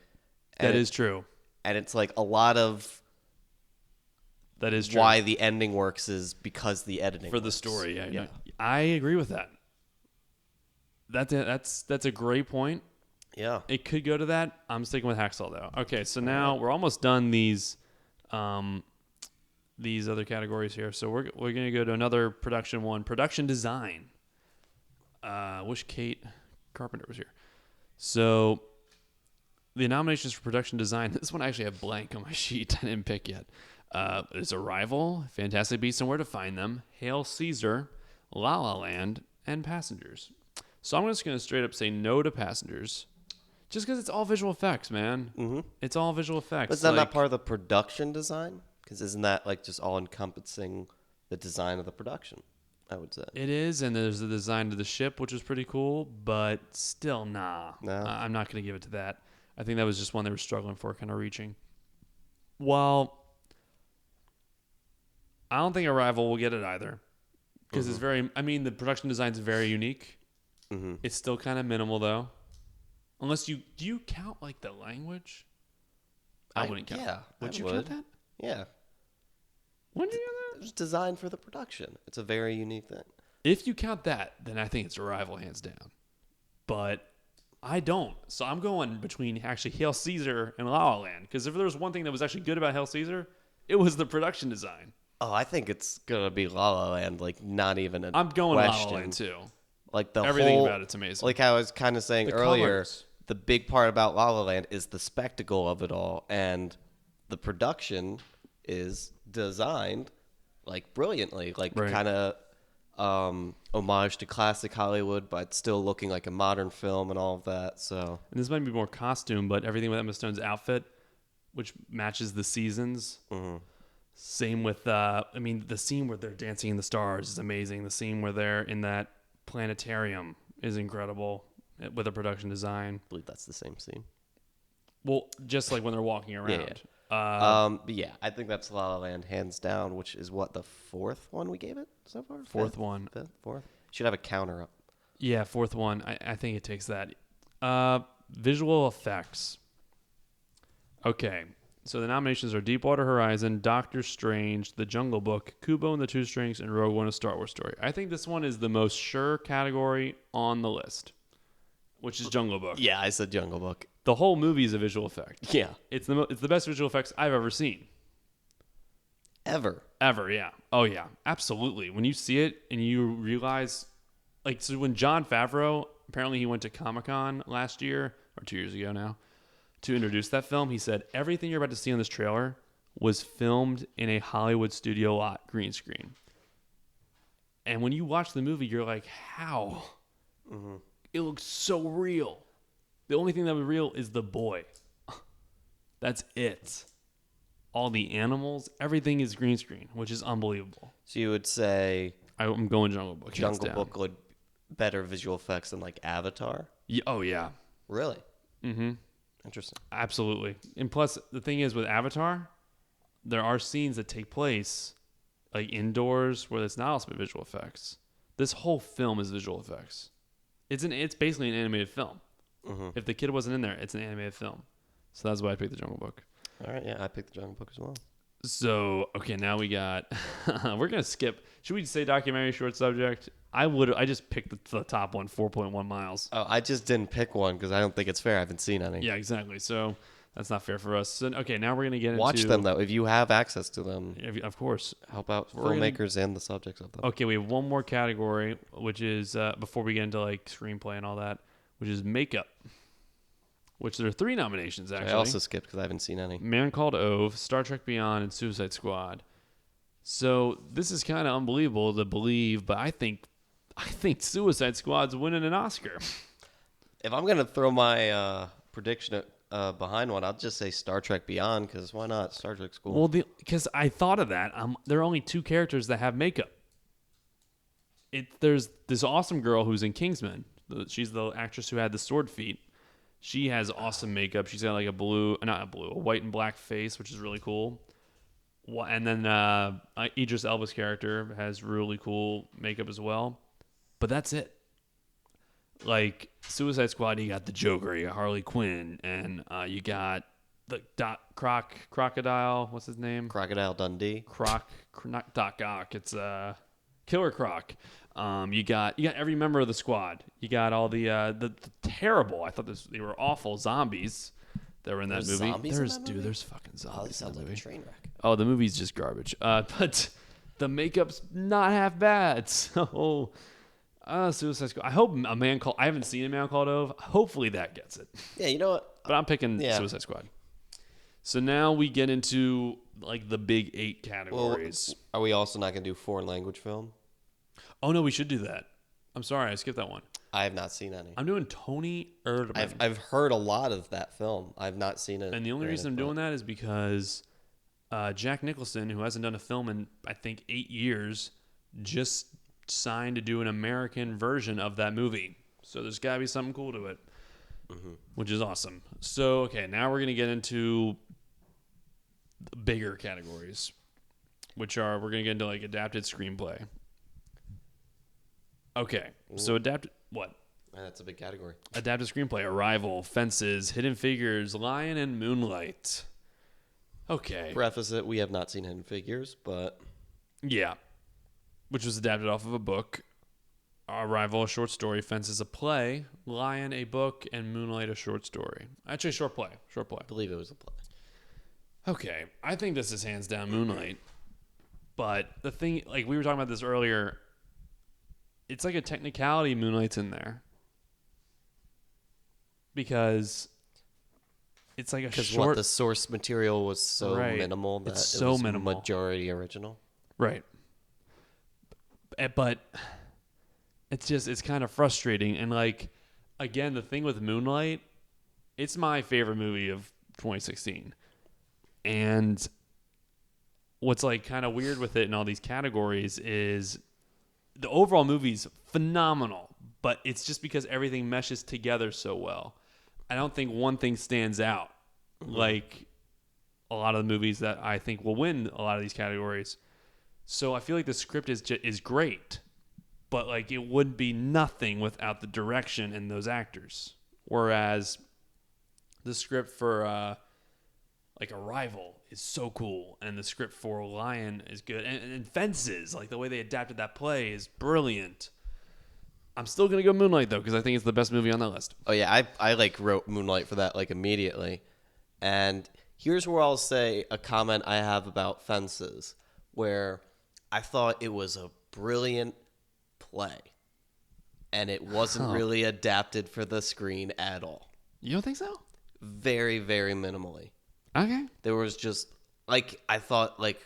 That is true. And it's like a lot of That is true. why the ending works is because the editing For the works. story, yeah. Yeah. I agree with that. That's a great point. Yeah. It could go to that. I'm sticking with Hacksaw though. Okay, so now we're almost done these other categories here. So we're gonna go to another production one. Production design. Wish Kate Carpenter was here. So the nominations for production design. This one I actually have blank on my sheet. I didn't pick yet. It's Arrival, Fantastic Beasts and Where to Find Them, Hail Caesar, La La Land, and Passengers. So I'm just gonna straight up say no to Passengers. Just because it's all visual effects, man. Mm-hmm. It's all visual effects. But is that not part of the production design? Because isn't that like just all encompassing the design of the production? I would say It is, and there's the design of the ship, which was pretty cool, but still, nah. No? I'm not going to give it to that. I think that was just one they were struggling for, kind of reaching. While I don't think Arrival will get it either, because it's very. I mean, the production design is very unique. Mm-hmm. It's still kind of minimal, though. Unless do you count like the language? I wouldn't count. Yeah, Would I you would. count that? Yeah. When do you count It was designed for the production. It's a very unique thing. that? If you count that, then I think it's Arrival hands down. But I don't. So I'm going between actually Hail Caesar and La La Land. Because if there was one thing that was actually good about Hail Caesar, it was the production design. Oh, I think it's gonna be La La Land. Like not even a I'm going question. La La Land too. Like the Everything whole, about it's amazing. Like I was kind of saying The earlier, colors. the big part about La La Land is the spectacle of it all, and the production is designed like brilliantly, like Right. kind of homage to classic Hollywood, but still looking like a modern film and all of that. So And this might be more costume, but everything with Emma Stone's outfit, which matches the seasons. Mm-hmm. Same with, the scene where they're dancing in the stars is amazing. The scene where they're in that planetarium is incredible with the production design. I believe that's the same scene. Well, just like when they're walking around. But yeah, I think that's La La Land hands down, which is what the fourth one we gave it so far. Fourth one. Fifth, fourth. Should have a counter up. Yeah, fourth one. I think it takes that. Visual effects. Okay, so the nominations are Deepwater Horizon, Doctor Strange, The Jungle Book, Kubo and the Two Strings, and Rogue One: A Star Wars Story. I think this one is the most sure category on the list, which is Jungle Book. Yeah, I said Jungle Book. The whole movie is a visual effect. Yeah. It's the best visual effects I've ever seen. Ever, yeah. Oh, yeah. Absolutely. When you see it and you realize, like, so when Jon Favreau, apparently he went to Comic-Con last year, or 2 years ago now, to introduce that film, he said, everything you're about to see on this trailer was filmed in a Hollywood studio lot green screen. And when you watch the movie, you're like, how? Mm-hmm. It looks so real. The only thing that was real is the boy. That's it. All the animals, everything is green screen, which is unbelievable. So you would say I'm going Jungle Book. hands Jungle down. Book would better visual effects than like Avatar? Yeah, oh, yeah. Really? Mm-hmm. Interesting. Absolutely. And plus, the thing is with Avatar, there are scenes that take place like indoors where it's not also visual effects. This whole film is visual effects. It's basically an animated film. Mm-hmm. If the kid wasn't in there, it's an animated film. So that's why I picked The Jungle Book. All right, yeah, I picked The Jungle Book as well. So, okay, now we got... we're going to skip... Should we say documentary short subject? I just picked the top one, 4.1 miles. Oh, I just didn't pick one because I don't think it's fair. I haven't seen any. Yeah, exactly. So that's not fair for us. So, okay, now we're going to get Watch into... them, though. If you have access to them, Of course. help out We're gonna- filmmakers and the subjects of them. Okay, we have one more category, which is, before we get into like screenplay and all that, which is makeup. Which there are 3 nominations, actually. I also skipped because I haven't seen any. Man Called Ove, Star Trek Beyond, and Suicide Squad. So this is kind of unbelievable to believe, but I think Suicide Squad's winning an Oscar. If I'm going to throw my prediction behind one, I'll just say Star Trek Beyond because why not? Star Trek's cool. Well, because I thought of that. There are only 2 characters that have makeup. There's this awesome girl who's in Kingsman. She's the actress who had the sword feet. She has awesome makeup. She's got like a white and black face, which is really cool. And then Idris Elba's character has really cool makeup as well. But that's it. Like Suicide Squad, you got the Joker, you got Harley Quinn, and you got the Crocodile. What's his name? Crocodile Dundee. Not Doc Ock. It's Killer Croc. You got every member of the squad. You got all the terrible. I thought they were awful zombies that were in that There's movie. zombies in that movie? There's fucking zombies. Oh, this sounds in that like a movie. train wreck. Oh, the movie's just garbage. But the makeup's not half bad. So, Suicide Squad. I haven't seen A Man Called Ove. Hopefully that gets it. Yeah, you know what? But I'm picking Suicide Squad. So now we get into like the big 8 categories. Are we also not going to do foreign language film? Oh no, we should do that. I'm sorry, I skipped that one. I have not seen any. I'm doing Tony Erdmann. I've heard a lot of that film. I've not seen it. And the only reason I'm doing that is because Jack Nicholson, who hasn't done a film in, I think, 8 years, just signed to do an American version of that movie. So there's got to be something cool to it, which is awesome. So, okay, now we're going to get into the bigger categories, which are, we're going to get into, like, adapted screenplay. Okay, so adapted, what? Man, that's a big category. Adapted screenplay, Arrival, Fences, Hidden Figures, Lion, and Moonlight. Okay. Preface it, we have not seen Hidden Figures, but... Yeah. Which was adapted off of a book. Arrival, a short story. Fences, a play. Lion, a book. And Moonlight, a short story. Actually, short play. Short play. I believe it was a play. Okay. I think this is hands down Moonlight. But the thing, like we were talking about this earlier, it's like a technicality Moonlight's in there. Because it's like a short... What, the source material was so minimal that it's it so was minimal. Majority original? Right. But it's kind of frustrating. And like, again, the thing with Moonlight, it's my favorite movie of 2016. And what's like kind of weird with it in all these categories is the overall movie's phenomenal, but it's just because everything meshes together so well. I don't think one thing stands out like a lot of the movies that I think will win a lot of these categories. So I feel like the script is great, but like it would be nothing without the direction and those actors. Whereas the script for like Arrival is so cool, and the script for Lion is good, and Fences, like the way they adapted that play is brilliant. I'm still gonna go Moonlight though because I think it's the best movie on that list. Oh yeah, I like wrote Moonlight for that like immediately. And here's where I'll say a comment I have about Fences, where I thought it was a brilliant play, and it wasn't really adapted for the screen at all. You don't think so? Very, very minimally. Okay. There was just like I thought like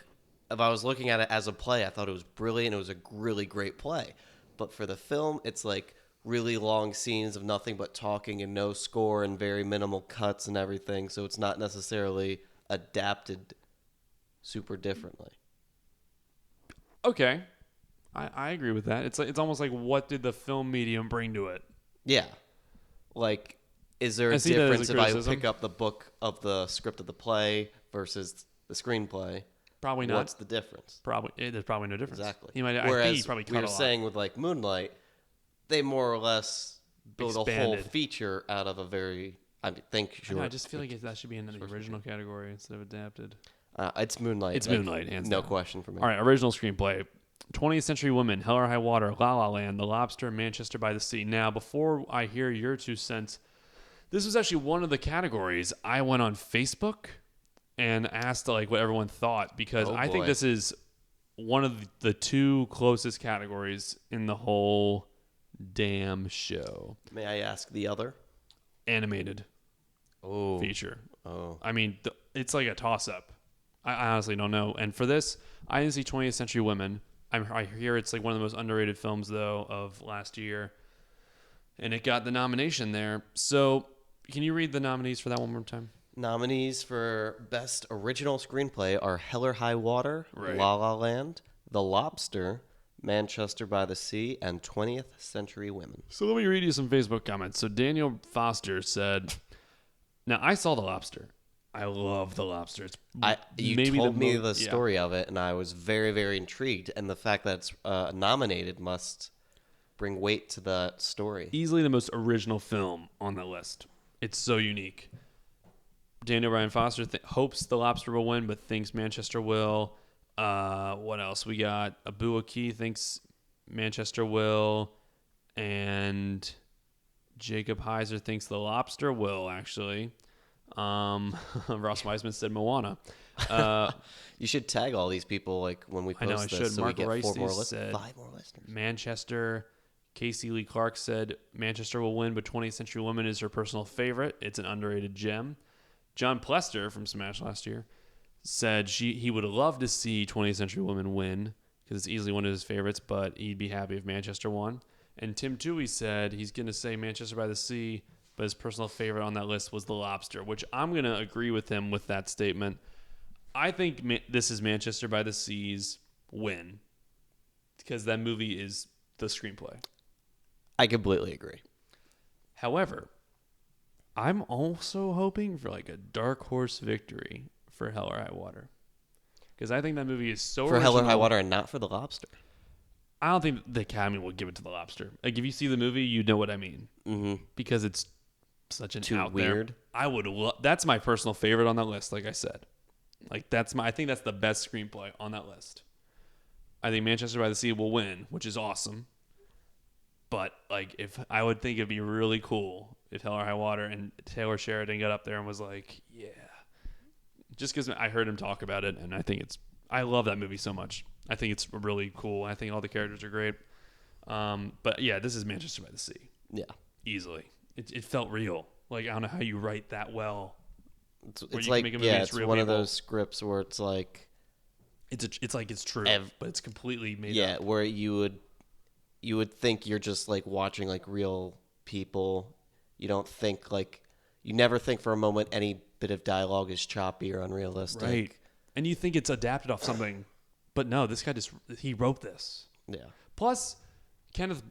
if I was looking at it as a play, I thought it was brilliant. It was a really great play. But for the film, it's like really long scenes of nothing but talking and no score and very minimal cuts and everything. So it's not necessarily adapted super differently. Okay. I agree with that. It's almost like what did the film medium bring to it? Yeah. Like, is there a see that as difference a if I criticism. pick up the book of the script of the play versus the screenplay? Probably not. What's the difference? There's probably no difference. Exactly. I think Whereas he probably cut we a were lot. saying with like Moonlight, they more or less build a whole Expanded. feature out of a very, I think, I know, short. I just feel like that should be in the original category instead of adapted. It's Moonlight. It's Moonlight, hands no down. question for me. All right, original screenplay. 20th Century Woman, Hell or High Water, La La Land, The Lobster, Manchester by the Sea. Now, before I hear your 2 cents, this was actually one of the categories. I went on Facebook and asked like what everyone thought because I think boy. this is one of the 2 closest categories in the whole damn show. May I ask the other? Animated feature. Oh. I mean, it's like a toss-up. I honestly don't know. And for this, I didn't see 20th Century Women. I hear it's like one of the most underrated films, though, of last year. And it got the nomination there. So can you read the nominees for that one more time? Nominees for Best Original Screenplay are Hell or High Water, Right. La La Land, The Lobster, Manchester by the Sea, and 20th Century Women. So let me read you some Facebook comments. So Daniel Foster said, now I saw The Lobster. I love The Lobster. It's You maybe told me yeah. the story of it, and I was very, very intrigued. And the fact that it's nominated must bring weight to that story. Easily the most original film on the list. It's so unique. Daniel Ryan Foster hopes The Lobster will win, but thinks Manchester will. What else? We got Abu Aki thinks Manchester will, and Jacob Heiser thinks The Lobster will, actually. Ross Weisman said Moana. You should tag all these people like when we I know, post I this, should. so Mark we get Rice 4 more said 5 more listeners. Manchester. Casey Lee Clark said Manchester will win, but 20th Century Woman is her personal favorite. It's an underrated gem. John Plester from Smash last year said he would love to see 20th Century Woman win because it's easily one of his favorites, but he'd be happy if Manchester won. And Tim Toohey said he's going to say Manchester by the Sea, but his personal favorite on that list was The Lobster, which I'm going to agree with him with that statement. I think this is Manchester by the Sea's win because that movie is the screenplay. I completely agree. However, I'm also hoping for like a dark horse victory for Hell or High Water because I think that movie is so For Hell or High original. Water and not for The Lobster. I don't think the Academy will give it to The Lobster. Like if you see the movie, you know what I mean because it's such an Too out weird. there. I would. That's my personal favorite on that list. Like I said, like I think that's the best screenplay on that list. I think Manchester by the Sea will win, which is awesome. But like, if I would think it'd be really cool if Hell or High Water and Taylor Sheridan got up there and was like, "Yeah," just because I heard him talk about it, and I love that movie so much. I think it's really cool. I think all the characters are great. But yeah, this is Manchester by the Sea. Yeah. Easily, it felt real. Like I don't know how you write that well. It's you can like, make a movie yeah, that's it's real one of people. those scripts where it's like, It's like it's true, but it's completely made yeah, up. where you would think you're just like watching like real people. You don't think like, you never think for a moment any bit of dialogue is choppy or unrealistic. Right. And you think it's adapted off something, but no, this guy he wrote this. Yeah. Plus, Kenneth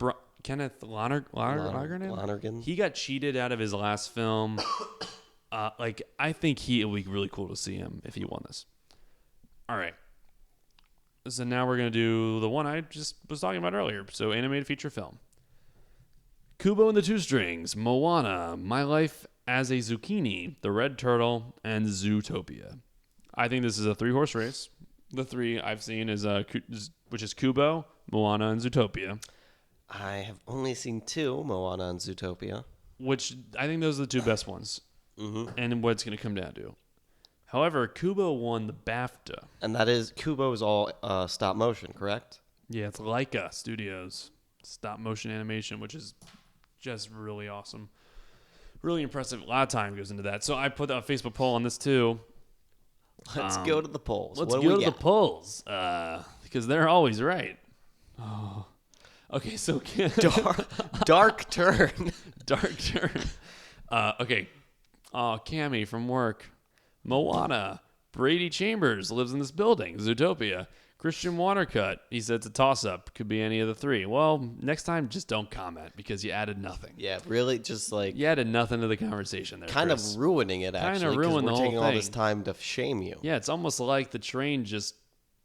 Lonergan. He got cheated out of his last film. Like I think it would be really cool to see him if he won this. All right. So now we're gonna do the one I just was talking about earlier. So animated feature film. Kubo and the Two Strings, Moana, My Life as a Zucchini, The Red Turtle, and Zootopia. I think this is a 3-horse race. The 3 I've seen is which is Kubo, Moana, and Zootopia. I have only seen 2, Moana and Zootopia. Which I think those are the 2 best ones. Mm-hmm. And what it's going to come down to. However, Kubo won the BAFTA. And that is, Kubo is all stop motion, correct? Yeah, it's Laika Studios stop motion animation, which is just really awesome. Really impressive. A lot of time goes into that. So I put a Facebook poll on this too. Let's go to the polls. Let's What do go we to the got? polls because they're always right. Oh. Okay, so Dark turn. dark turn. Okay. Cammy from work. Moana. Brady Chambers lives in this building. Zootopia. Christian Watercut, he said it's a toss-up. Could be any of the three. Well, next time, just don't comment because you added nothing. Yeah, really, just like You added nothing to the conversation there, kind Chris. of ruining it. Actually, Kinda ruined we're the whole taking all this thing. time to shame you. Yeah, it's almost like the train just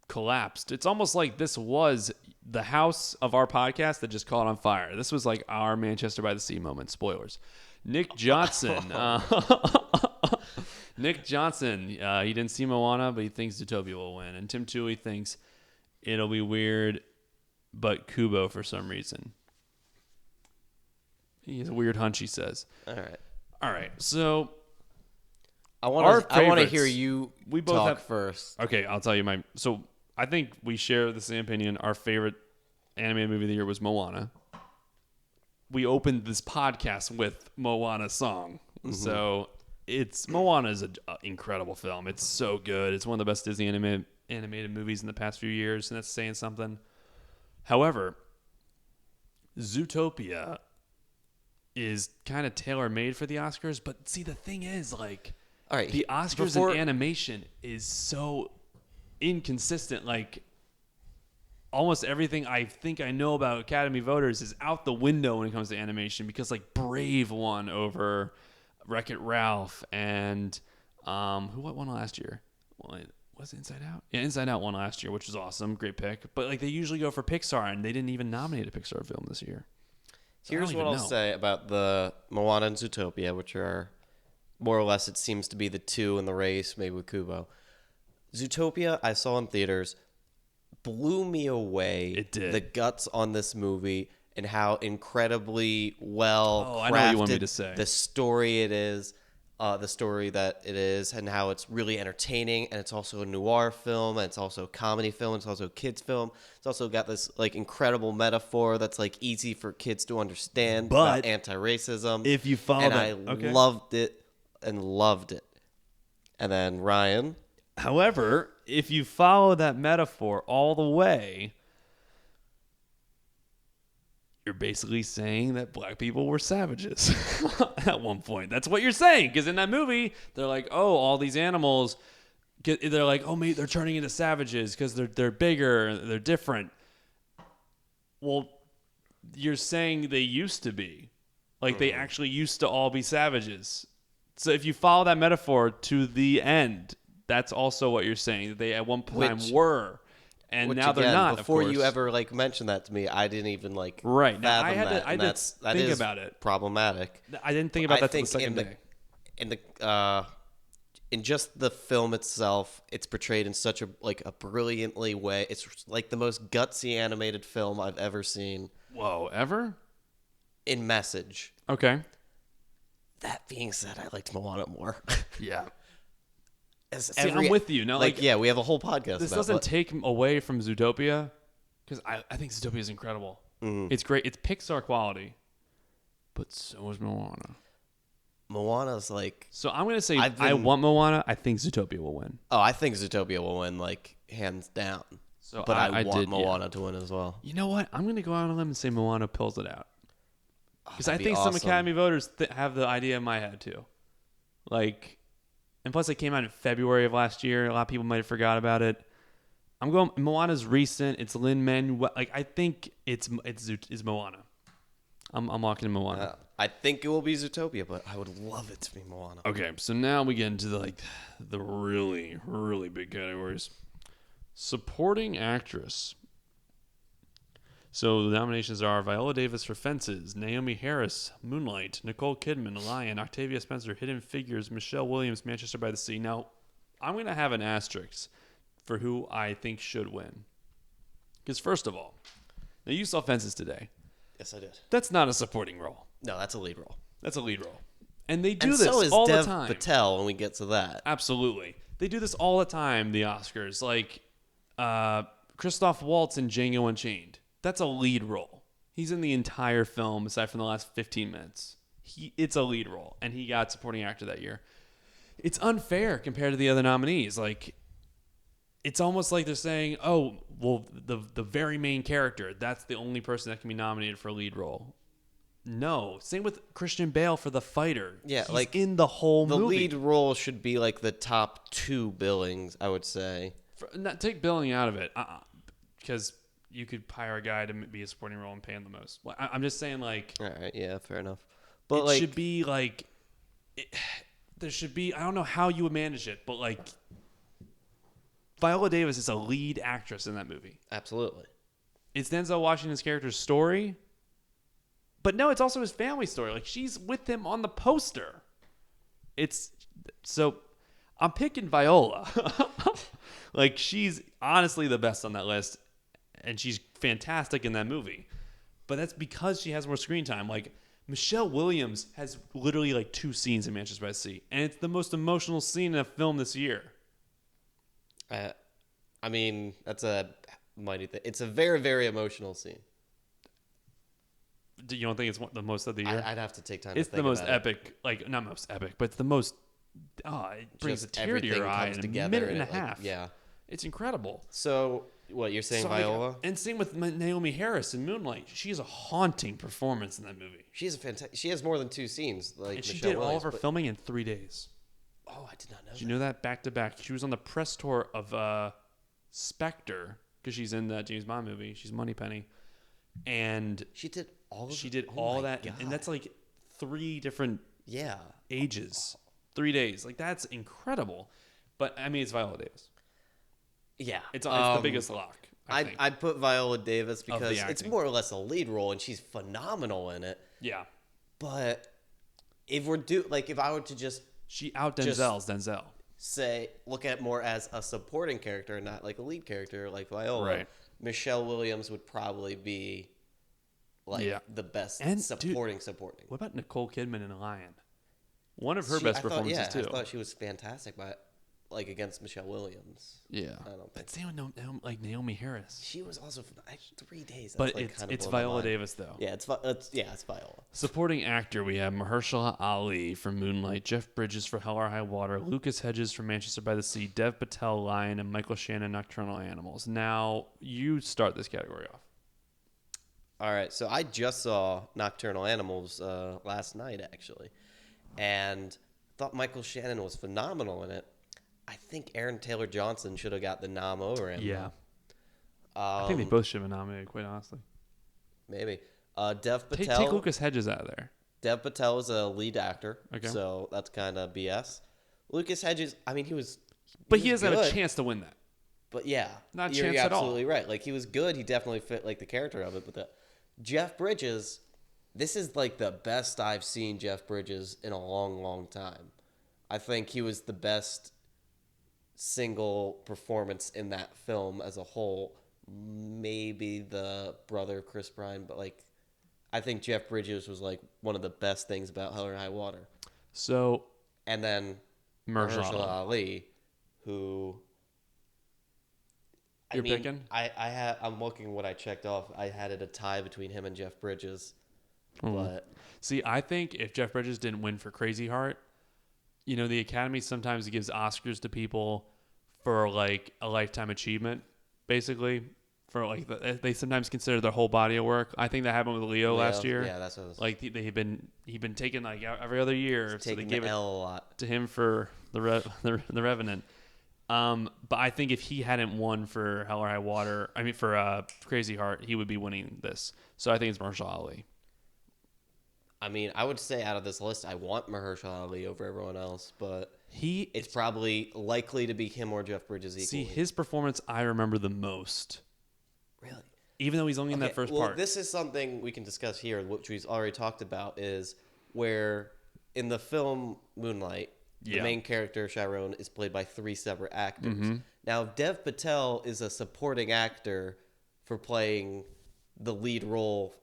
collapsed. It's almost like this was the house of our podcast that just caught on fire. This was like our Manchester by the Sea moment. Spoilers. Nick Johnson. Nick Johnson, he didn't see Moana, but he thinks Zootopia will win. And Tim Toohey thinks it'll be weird, but Kubo for some reason. He has a weird hunch, he says. All right. All right, so I Our want to favorites. hear you We both talk have- first. okay, I'll tell you my. So I think we share the same opinion. Our favorite animated movie of the year was Moana. We opened this podcast with Moana's song, so Moana is an incredible film. It's so good. It's one of the best Disney animated movies in the past few years, and that's saying something. However, Zootopia is kind of tailor-made for the Oscars, but see, the thing is, like, All right, the Oscars in animation is so inconsistent. Like, almost everything I think I know about Academy voters is out the window when it comes to animation because, like, Brave won over Wreck-It Ralph, and who won last year? Well, was it Inside Out? Yeah, Inside Out won last year, which was awesome. Great pick. But, like, they usually go for Pixar, and they didn't even nominate a Pixar film this year. So Here's what I'll say about the Moana and Zootopia, which are more or less, it seems to be the two in the race, maybe with Kubo. Zootopia, I saw in theaters, blew me away. It did. The guts on this movie and how incredibly well crafted I know what you want me to say. the story it is, the story that it is, and how it's really entertaining. And it's also a noir film, and it's also a comedy film, it's also a kids film. It's also got this like incredible metaphor that's like easy for kids to understand about But anti-racism. if you follow and that- I okay. loved it and loved it. And then Ryan. However, if you follow that metaphor all the way, you're basically saying that black people were savages at one point. That's what you're saying. Because in that movie, they're like, oh, all these animals, they're like, oh, mate, they're turning into savages because they're bigger, they're different. Well, you're saying they used to be. Like, they actually used to all be savages. So if you follow that metaphor to the end, that's also what you're saying. That they at one time were. And Which, now they're again, not. Before of course. you ever like mentioned that to me, I didn't even like Right. Now, fathom that. I and did that think is about it. Problematic. I didn't think about I that till think the second in day. in just the film itself, it's portrayed in such a brilliantly way. It's like the most gutsy animated film I've ever seen Whoa, ever? in message. Okay. That being said, I liked Moana more. Yeah. See, I'm with you. No, like, yeah, we have a whole podcast. This about doesn't it. take away from Zootopia because I think Zootopia is incredible. It's great. It's Pixar quality, but so is Moana. Moana's like, So I'm going to say I've I been- want Moana. I think Zootopia will win. oh, I think Zootopia will win, like hands down. So But I want did, yeah. Moana to win as well. You know what? I'm going to go out on a limb and say Moana pulls it out. Because I that'd be think some awesome. Academy voters have the idea in my head too. Like, and plus it came out in February of last year. A lot of people might have forgot about it. I'm going. Moana's recent. It's Lin-Manuel. Like, I think it's Moana. I'm locking in Moana. I think it will be Zootopia, but I would love it to be Moana. Okay, so now we get into the really, really big categories. Supporting actress. So the nominations are Viola Davis for Fences, Naomi Harris, Moonlight, Nicole Kidman, Lion, Octavia Spencer, Hidden Figures, Michelle Williams, Manchester by the Sea. Now, I'm going to have an asterisk for who I think should win. Because first of all, now you saw Fences today. Yes, I did. That's not a supporting role. No, that's a lead role. That's a lead role. And they do And this so is all Dev the time. Patel when we get to that. Absolutely. They do this all the time, the Oscars. Like Christoph Waltz in Django Unchained. That's a lead role. He's in the entire film aside from the last 15 minutes. It's a lead role, and he got supporting actor that year. It's unfair compared to the other nominees. Like, it's almost like they're saying, oh, well, the very main character, that's the only person that can be nominated for a lead role. No. Same with Christian Bale for The Fighter. Yeah, He's like, in the whole The movie. lead role should be like the top two billings, I would say. Not take billing out of it, because you could hire a guy to be a supporting role and pay him the most. Well, I'm just saying, like, All right, yeah, fair enough. But it like, should be like, there should be. I don't know how you would manage it, but like, Viola Davis is a lead actress in that movie. absolutely. It's Denzel Washington's character's story, but no, it's also his family story. Like, she's with him on the poster. It's so I'm picking Viola. Like, she's honestly the best on that list, and she's fantastic in that movie. But that's because she has more screen time. Like, Michelle Williams has literally like 2 scenes in Manchester by the Sea, and it's the most emotional scene in a film this year. I mean, that's a mighty thing. It's a very, very emotional scene. Do you don't think it's the most of the year? I'd have to take time It's to think the most about it. epic, like, not most epic, but it's the most. It brings Just a tear to your everything eye comes in a together minute and a it, like, half. yeah. It's incredible. So, what, you're saying So, like, Viola? and same with Naomi Harris in Moonlight. She has a haunting performance in that movie. She's a fantastic. She has more than 2 scenes. Like And she Michelle did all of Williams, her but- filming in 3 days. Oh, I did not know. Did you know that? Back to back. She was on the press tour of Spectre, because she's in that James Bond movie. She's Moneypenny. And She did all. she of did oh all my that. God. And that's like 3 different yeah. ages. 3 days. Like, that's incredible. But, I mean, it's Viola Davis. Yeah. It's the biggest lock, I think. I'd put Viola Davis the because it's acting. more or less a lead role, and she's phenomenal in it. Yeah. But if if I were to just She out Denzel's Denzel. say look at it more as a supporting character, not like a lead character like Viola, Right. Michelle Williams would probably be like Yeah. the best And, supporting. What about Nicole Kidman in Lion? One of her I best thought- performances, yeah, too. I thought she was fantastic, but like against Michelle Williams. Yeah. I don't think But same with like Naomi Harris. she was also 3 days. That's But like kind of it's blown my Viola mind. Davis, though. Yeah, it's Viola. Supporting actor, we have Mahershala Ali for Moonlight, Jeff Bridges for Hell or High Water, Lucas Hedges for Manchester by the Sea, Dev Patel, Lion, and Michael Shannon, Nocturnal Animals. Now, you start this category off. All right, so I just saw Nocturnal Animals last night, actually, and thought Michael Shannon was phenomenal in it. I think Aaron Taylor Johnson should have got the nom over him. Yeah. though. I think they both should have been nominated, quite honestly. Maybe. Dev Take Patel. Lucas Hedges out of there. Dev Patel is a lead actor, Okay. so that's kind of BS. Lucas Hedges, I mean, he was But he doesn't have a good, chance to win that. But yeah, Not a you're chance at all. absolutely right. Like, he was good. He definitely fit like the character of it. But Jeff Bridges, this is like the best I've seen Jeff Bridges in a long, long time. I think he was the best single performance in that film as a whole. Maybe the brother Chris Bryan, but like, I think Jeff Bridges was like one of the best things about Hell or High Water. So, And then Mahershala Ali, who You're picking? I'm looking what I checked off. I had it a tie between him and Jeff Bridges, but See, I think if Jeff Bridges didn't win for Crazy Heart, you know, the Academy sometimes gives Oscars to people for like a lifetime achievement, basically. For like they sometimes consider their whole body of work. I think that happened with Leo last year. Yeah, that's what I was Like he'd been taking like every other year, so they taking gave the it L a lot. to him for the Revenant. But I think if he hadn't won for Hell or High Water, I mean for Crazy Heart, he would be winning this. So I think it's Mahershala Ali. I mean, I would say out of this list, I want Mahershala Ali over everyone else, but it's probably likely to be him or Jeff Bridges equally. See, his performance I remember the most. Really? Even though he's only in that first part. This is something we can discuss here, which we've already talked about, is where in the film Moonlight, the Yeah. main character, Sharon, is played by 3 separate actors. Mm-hmm. Now, Dev Patel is a supporting actor for playing the lead role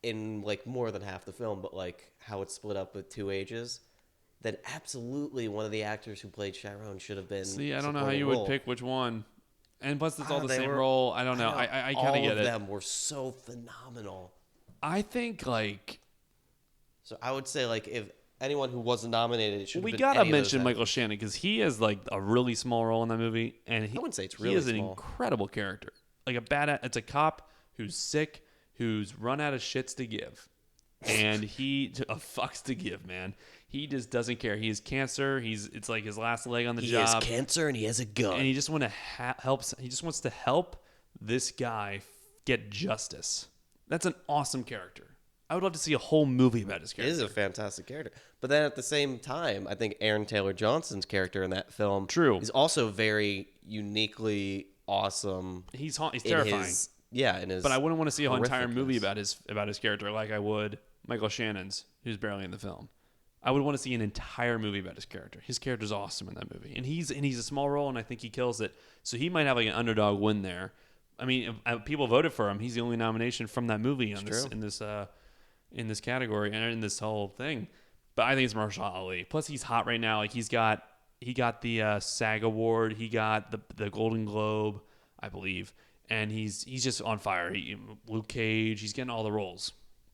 in like more than half the film, but like how it's split up with 2 ages, then absolutely one of the actors who played Sharon should have been. See, I don't know how supporting you role. would pick which one. And plus, it's all the They same were- role. I don't know. I kind all of get of it. them were so phenomenal. I think like So I would say like if anyone who wasn't nominated, it should. we have been gotta any of those mention actors. Michael Shannon because he has like a really small role in that movie, and he, I wouldn't say it's he really is an small. incredible character. Like it's a cop who's sick, who's run out of shits to give, and he fucks to give, man. He just doesn't care. He has cancer. It's like his last leg on the job. He has cancer and he has a gun. And he just He just wants to help this guy get justice. That's an awesome character. I would love to see a whole movie about his He character. is a fantastic character. But then at the same time, I think Aaron Taylor Johnson's character in that film is also very uniquely awesome. He's terrifying. But I wouldn't want to see an entire movie about his character like I would Michael Shannon's, who's barely in the film. I would want to see an entire movie about his character. His character's awesome in that movie, and he's a small role, and I think he kills it. So he might have like an underdog win there. I mean, people voted for him. He's the only nomination from that movie in this category and in this whole thing. But I think it's Mahershala Ali. Plus, he's hot right now. Like he got the SAG award. He got the Golden Globe, I believe, and he's just on fire. Luke Cage. He's getting all the roles.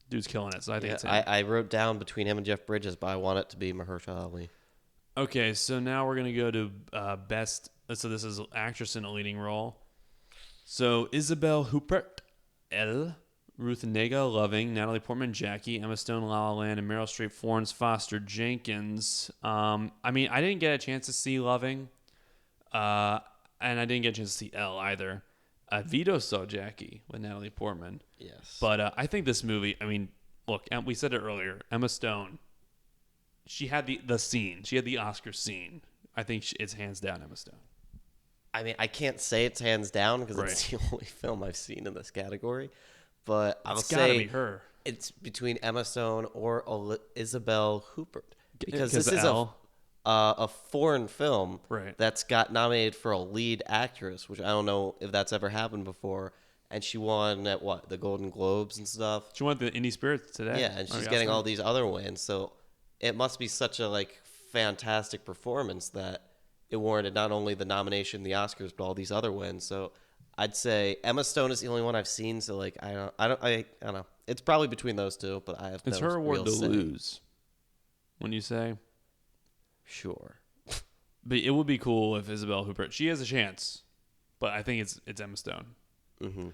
Dude's killing it. So I think it's him. I wrote down between him and Jeff Bridges, but I want it to be Mahershala Ali. Okay, so now we're gonna go to best. So this is actress in a leading role. So Isabelle Huppert, Elle, Ruth Negga, Loving, Natalie Portman, Jackie, Emma Stone, La La Land, and Meryl Streep, Florence Foster Jenkins. I mean, I didn't get a chance to see Loving, and I didn't get a chance to see Elle either. Vito saw Jackie with Natalie Portman. Yes. But I think this movie, I mean, look, we said it earlier, Emma Stone, she had the scene. She had the Oscar scene. I think it's hands down Emma Stone. I mean, I can't say it's hands down because it's the only film I've seen in this category. But I'll say be her. It's between Emma Stone or Isabelle Huppert. Because this is Elle. a foreign film Right. that's got nominated for a lead actress, which I don't know if that's ever happened before. And she won at the Golden Globes and stuff. She won the Indie Spirits today. Yeah, and she's getting all these other wins. So it must be such a fantastic performance that it warranted not only the nomination, the Oscars, but all these other wins. So I'd say Emma Stone is the only one I've seen. So I don't know. It's probably between those two, but I have. It's no her award real to say. lose. When you say, Sure. but it would be cool if Isabelle Huppert. She has a chance, but I think it's Emma Stone. Mm-hmm.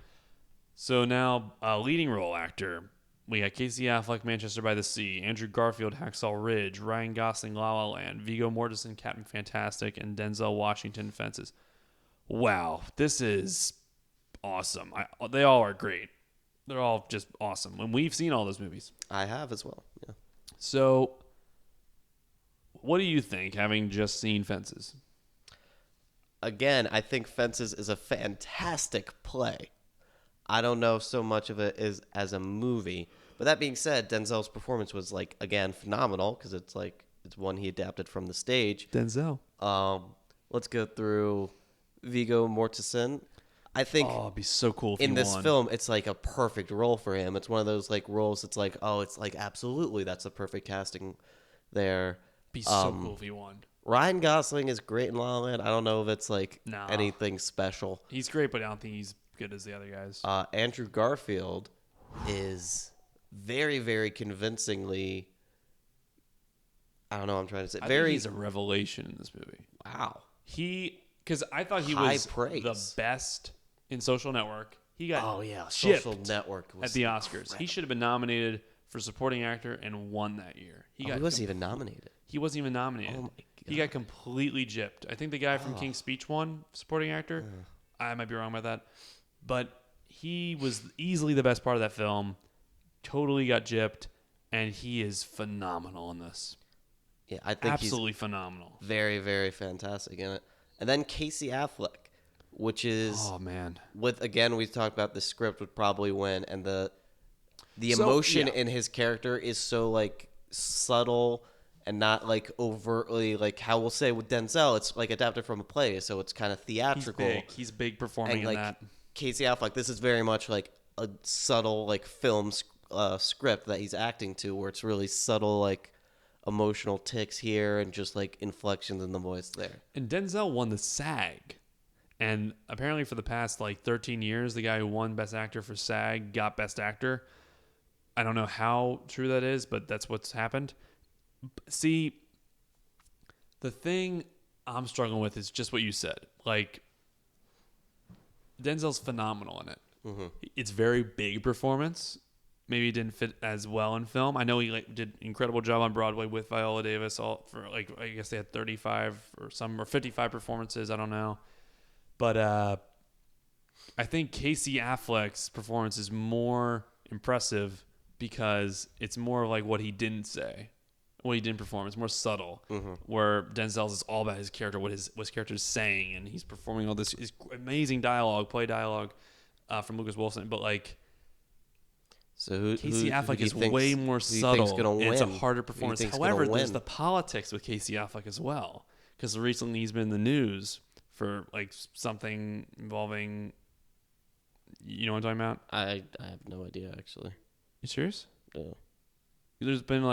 So now, leading role actor. We got Casey Affleck, Manchester by the Sea, Andrew Garfield, Hacksaw Ridge, Ryan Gosling, La La Land, Viggo Mortensen, Captain Fantastic, and Denzel Washington, Fences. Wow, this is awesome. They all are great. They're all just awesome. And we've seen all those movies. I have as well. Yeah. So, what do you think, having just seen Fences? Again, I think Fences is a fantastic play. I don't know so much of it as a movie. But that being said, Denzel's performance was again phenomenal because it's one he adapted from the stage. Denzel. Let's go through Viggo Mortensen. I think it'd be so cool if in he this won. film it's a perfect role for him. It's one of those roles. It's absolutely that's a perfect casting there. Be so cool if he won. Ryan Gosling is great in La La Land. I don't know if it's Nah. anything special. He's great, but I don't think he's good as the other guys. Andrew Garfield is very, very convincingly. I don't know what I'm trying to say. I think he's a revelation in this movie. Wow. Because I thought he High was praise. the best in Social Network. He got Social gypped Network was at the Oscars. He should have been nominated for supporting actor and won that year. He wasn't even nominated. He wasn't even nominated. Oh my He got completely gypped. I think the guy from King's Speech won supporting actor. I might be wrong about that. But he was easily the best part of that film. Totally got gypped, and he is phenomenal in this. Yeah, I think Absolutely phenomenal. he's very, very fantastic in it. And then Casey Affleck, which is Oh man. again we talked about the script would probably win, and the emotion in his character is so subtle and not overtly how we'll say with Denzel. It's adapted from a play, so it's kind of theatrical. He's big performing And in that. Casey Affleck, this is very much a subtle film script that he's acting to, where it's really subtle emotional ticks here and just inflections in the voice there. And Denzel won the SAG. And apparently for the past 13 years, the guy who won Best Actor for SAG got Best Actor. I don't know how true that is, but that's what's happened. See, the thing I'm struggling with is just what you said. Denzel's phenomenal in it. Mm-hmm. It's very big performance, maybe didn't fit as well in film. I know he did an incredible job on Broadway with Viola Davis. All for I guess they had 35 or 55 performances. I don't know, but I think Casey Affleck's performance is more impressive because it's more like what he didn't say, what he didn't perform. It's more subtle. Where Denzel's is all about his character, what his character is saying, and he's performing all this amazing play dialogue from Lucas Wilson, but like. So Casey Affleck is thinks, way more subtle, and it's a harder performance. However, there's the politics with Casey Affleck as well, because recently he's been in the news for like something involving. You know what I'm talking about? I have no idea actually. You serious? No. There's been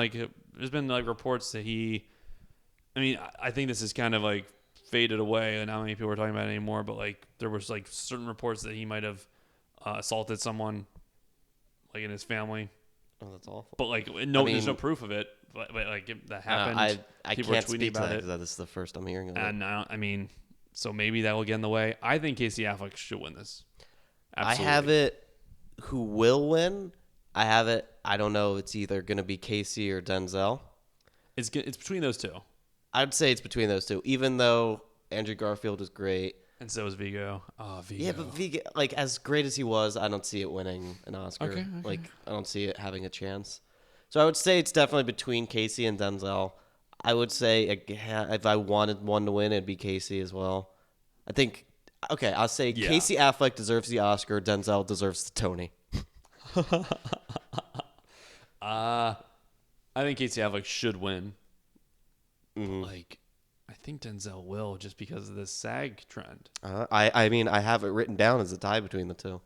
reports that he. I mean, I think this is kind of like faded away, and not many people are talking about it anymore. But like, there was like certain reports that he might have assaulted someone. Like in his family. Oh, that's awful. But like, there's no proof of it. But like, that happened. I People can't were tweeting speak to about that it. because that is the first I'm hearing of it. And I mean, so maybe that will get in the way. I think Casey Affleck should win this. Absolutely. I have it. Who will win? I have it. I don't know. It's either going to be Casey or Denzel. It's between those two. I'd say it's between those two. Even though Andrew Garfield is great. And so is Vigo. Oh, Vigo. Yeah, but Vigo, like as great as he was, I don't see it winning an Oscar. Okay. Like I don't see it having a chance. So I would say it's definitely between Casey and Denzel. I would say if I wanted one to win, it'd be Casey as well. I think. Okay, I'll say Casey Affleck deserves the Oscar. Denzel deserves the Tony. I think Casey Affleck should win. Mm-hmm. Like, I think Denzel will just because of the SAG trend. I mean, I have it written down as a tie between the two.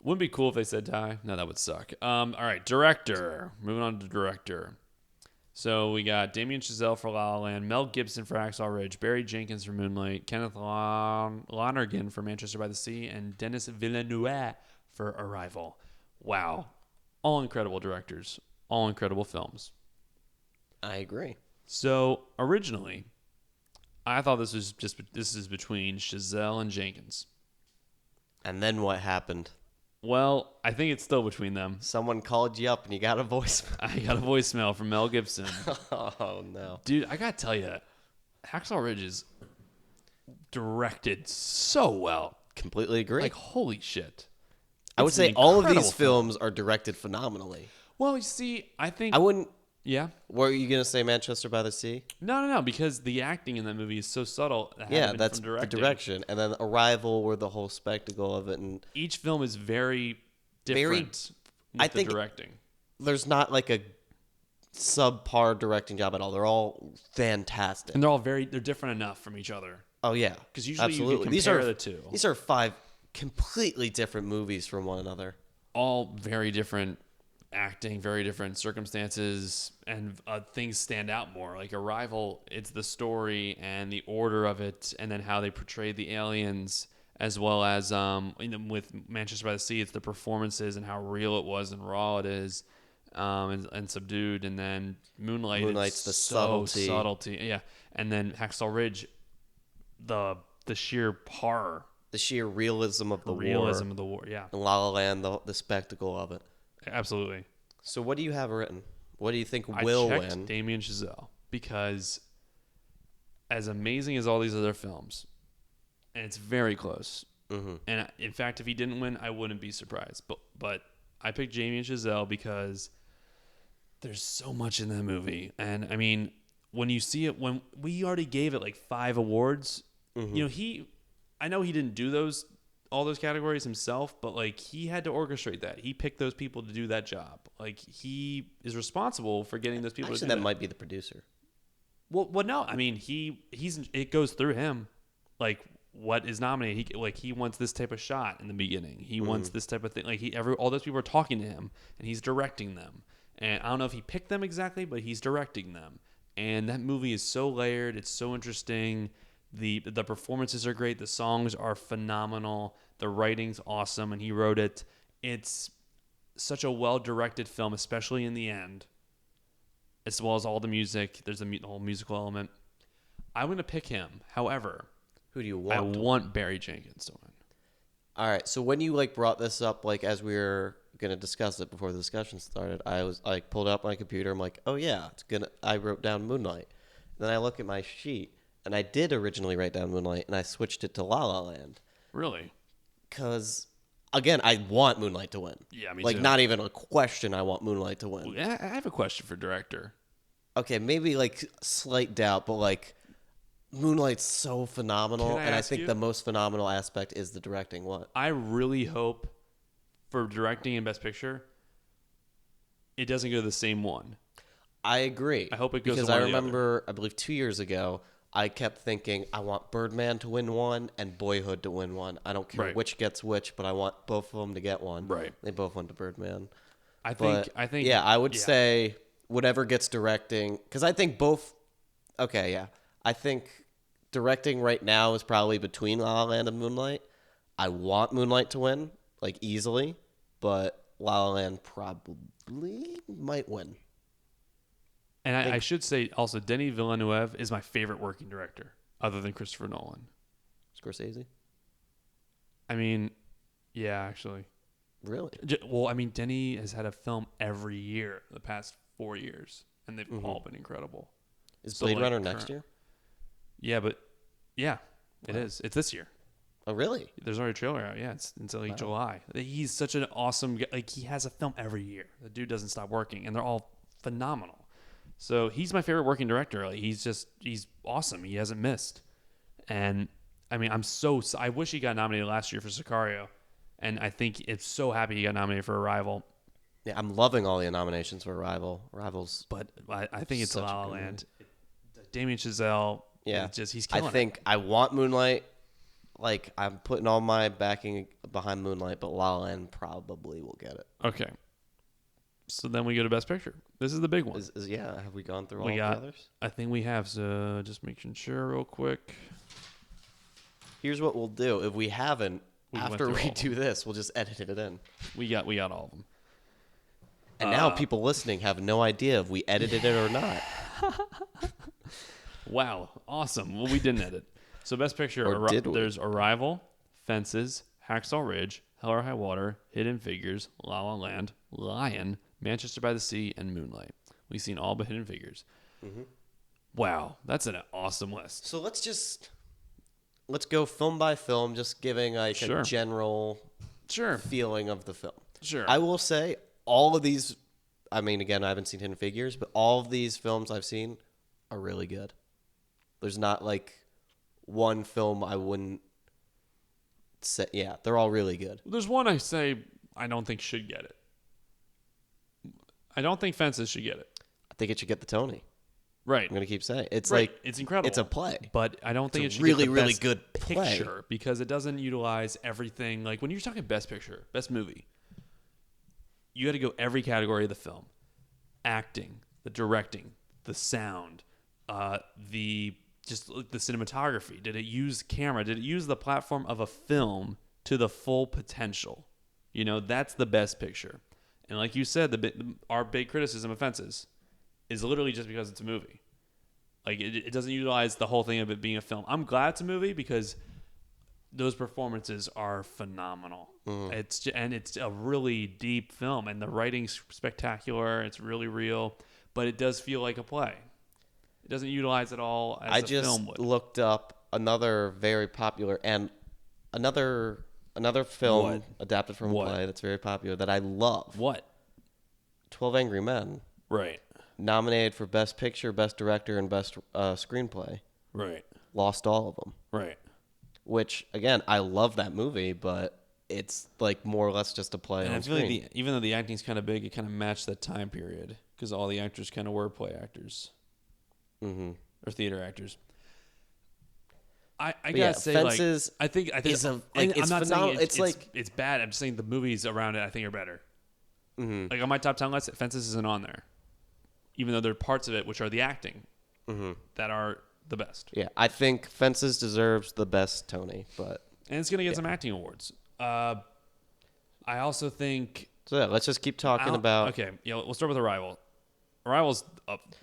Wouldn't it be cool if they said tie? No, that would suck. All right, director. Moving on to director. So we got Damien Chazelle for La La Land, Mel Gibson for Hacksaw Ridge, Barry Jenkins for Moonlight, Kenneth Lonergan for Manchester by the Sea, and Denis Villeneuve for Arrival. Wow. All incredible directors. All incredible films. I agree. So originally, I thought this is between Chazelle and Jenkins. And then what happened? Well, I think it's still between them. Someone called you up and you got a voicemail. I got a voicemail from Mel Gibson. Oh, no. Dude, I got to tell you, Hacksaw Ridge is directed so well. Completely agree. Like, holy shit. I would It's an say all of incredible these films are directed phenomenally. Well, you see, I think... I wouldn't... Yeah? What were you going to say, Manchester by the Sea? No, because the acting in that movie is so subtle. Yeah, that's the direction. And then Arrival were the whole spectacle of it. And each film is very different with I think the directing. there's not like a subpar directing job at all. They're all fantastic. And they're different enough from each other. Oh, yeah. Because usually absolutely. you can compare the two. These are 5 completely different movies from one another. All very different acting, very different circumstances, and things stand out more. Like Arrival, it's the story and the order of it, and then how they portrayed the aliens, as well as with Manchester by the Sea, it's the performances and how real it was and raw it is, and subdued. And then Moonlight's the subtlety, yeah. And then Hacksaw Ridge, the sheer horror, The sheer realism of the war, yeah, and La La Land, the spectacle of it. Absolutely. So what do you have written? What do you think I will checked win? Damien Chazelle because as amazing as all these other films, and it's very close. Mm-hmm. And in fact, if he didn't win, I wouldn't be surprised. But I picked Damien Chazelle because there's so much in that movie. And I mean, when you see it, when we already gave it like 5 awards, you know, I know he didn't do all those categories himself, but like he had to orchestrate that. He picked those people to do that job. Like he is responsible for getting those people to do that. That might be the producer. Well, no. I mean, it goes through him. Like what is nominated? He wants this type of shot in the beginning. He wants this type of thing. Like all those people are talking to him, and he's directing them. And I don't know if he picked them exactly, but he's directing them. And that movie is so layered. It's so interesting. The performances are great. The songs are phenomenal. The writing's awesome, and he wrote it. It's such a well-directed film, especially in the end, as well as all the music. There's the whole musical element. I'm going to pick him. However, who do you want? I want Barry Jenkins to win. All right. So when you brought this up, as we were gonna discuss it before the discussion started, I pulled out my computer. I'm like, oh yeah, I wrote down Moonlight. Then I look at my sheet, and I did originally write down Moonlight, and I switched it to La La Land. Really? Because, again, I want Moonlight to win. Yeah, me like, too. not even a question. I want Moonlight to win. Well, I have a question for director. Okay, maybe like slight doubt, but like Moonlight's so phenomenal, Can I and I ask think you? the most phenomenal aspect is the directing. What? I really hope for directing and Best Picture, it doesn't go to the same one. I agree. I hope it goes to because one I or the other. remember, I believe 2 years ago, I kept thinking I want Birdman to win one and Boyhood to win one. I don't care Right. which gets which, but I want both of them to get one. Right. They both went to Birdman. I But think. yeah, I would say whatever gets directing, because I think both. Okay, yeah, I think directing right now is probably between La La Land and Moonlight. I want Moonlight to win, like easily, but La La Land probably might win. And I should say also, Denis Villeneuve is my favorite working director, other than Christopher Nolan. Scorsese, I mean, yeah, actually. really? Well, I mean, Denis has had a film every year the past 4 years, and they've all been incredible. Is So, Blade like, Runner next year? Yeah, but yeah, it is. It's this year. Oh, really? There's already a trailer out. Yeah, it's until like July. He's such an awesome guy. Like, he has a film every year. The dude doesn't stop working, and they're all phenomenal. So he's my favorite working director. Like, he's awesome. He hasn't missed. And I mean, I wish he got nominated last year for Sicario, and I think it's so happy he got nominated for Arrival. Yeah, I'm loving all the nominations for Rivals. But I think it's Such a La La good Land. Damien Chazelle. Yeah, he's killing I think I want Moonlight. Like, I'm putting all my backing behind Moonlight, but La La Land probably will get it. it. Okay. So then we go to Best Picture. This is the big one. Yeah, have we gone through all We the got. others? I think we have. So just making sure real quick. Here's what we'll do. If we haven't, We went after through we all of do this, we'll just edit it in. We got all of them. And now people listening have no idea if we edited it or not. Wow, awesome. Well, we didn't edit. So Best Picture, Or did we? there's Arrival, Fences, Hacksaw Ridge, Hell or High Water, Hidden Figures, La La Land, Lion, Manchester by the Sea, and Moonlight. We've seen all but Hidden Figures. Mm-hmm. Wow, that's an awesome list. So let's go film by film, just giving like Sure. a general Sure, feeling of the film. sure. I will say all of these, I mean, again, I haven't seen Hidden Figures, but all of these films I've seen are really good. There's not like one film I wouldn't say. Yeah, they're all really good. There's one I say I don't think should get it. I don't think Fences should get it. I think it should get the Tony. Right. I'm gonna keep saying it's Right. like It's incredible. It's a play. But I don't think It's it a should really, get the really best good play. picture because it doesn't utilize everything. Like when you're talking best picture, best movie, you got to go every category of the film: acting, the directing, the sound, the cinematography. Did it use camera? Did it use the platform of a film to the full potential? You know, that's the best picture. And like you said, our big criticism of Fences is literally just because it's a movie. Like it doesn't utilize the whole thing of it being a film. I'm glad it's a movie because those performances are phenomenal. It's a really deep film, and the writing's spectacular. It's really real, but it does feel like a play. It doesn't utilize it all as I a just film would. looked up another very popular and another film What? adapted from What? a play that's very popular that I love. What? 12 Angry Men, Right. nominated for Best Picture, Best Director, and Best Screenplay. Right. Lost all of them. Right. Which, again, I love that movie, but it's like more or less just a play And on I feel screen. like even though the acting's kind of big, it kind of matched that time period because all the actors kind of were play actors or theater actors. I gotta yeah, say, Fences I think is and it's I'm not phenomenal. saying It's like- it's bad. I'm just saying the movies around it I think are better. Like on my top 10 list, Fences isn't on there, even though there are parts of it which are the acting that are the best, Yeah, I think Fences deserves the best Tony, but and it's gonna get some acting awards. I also think so yeah, let's just keep talking about. Okay, we'll start with Arrival. Arrival's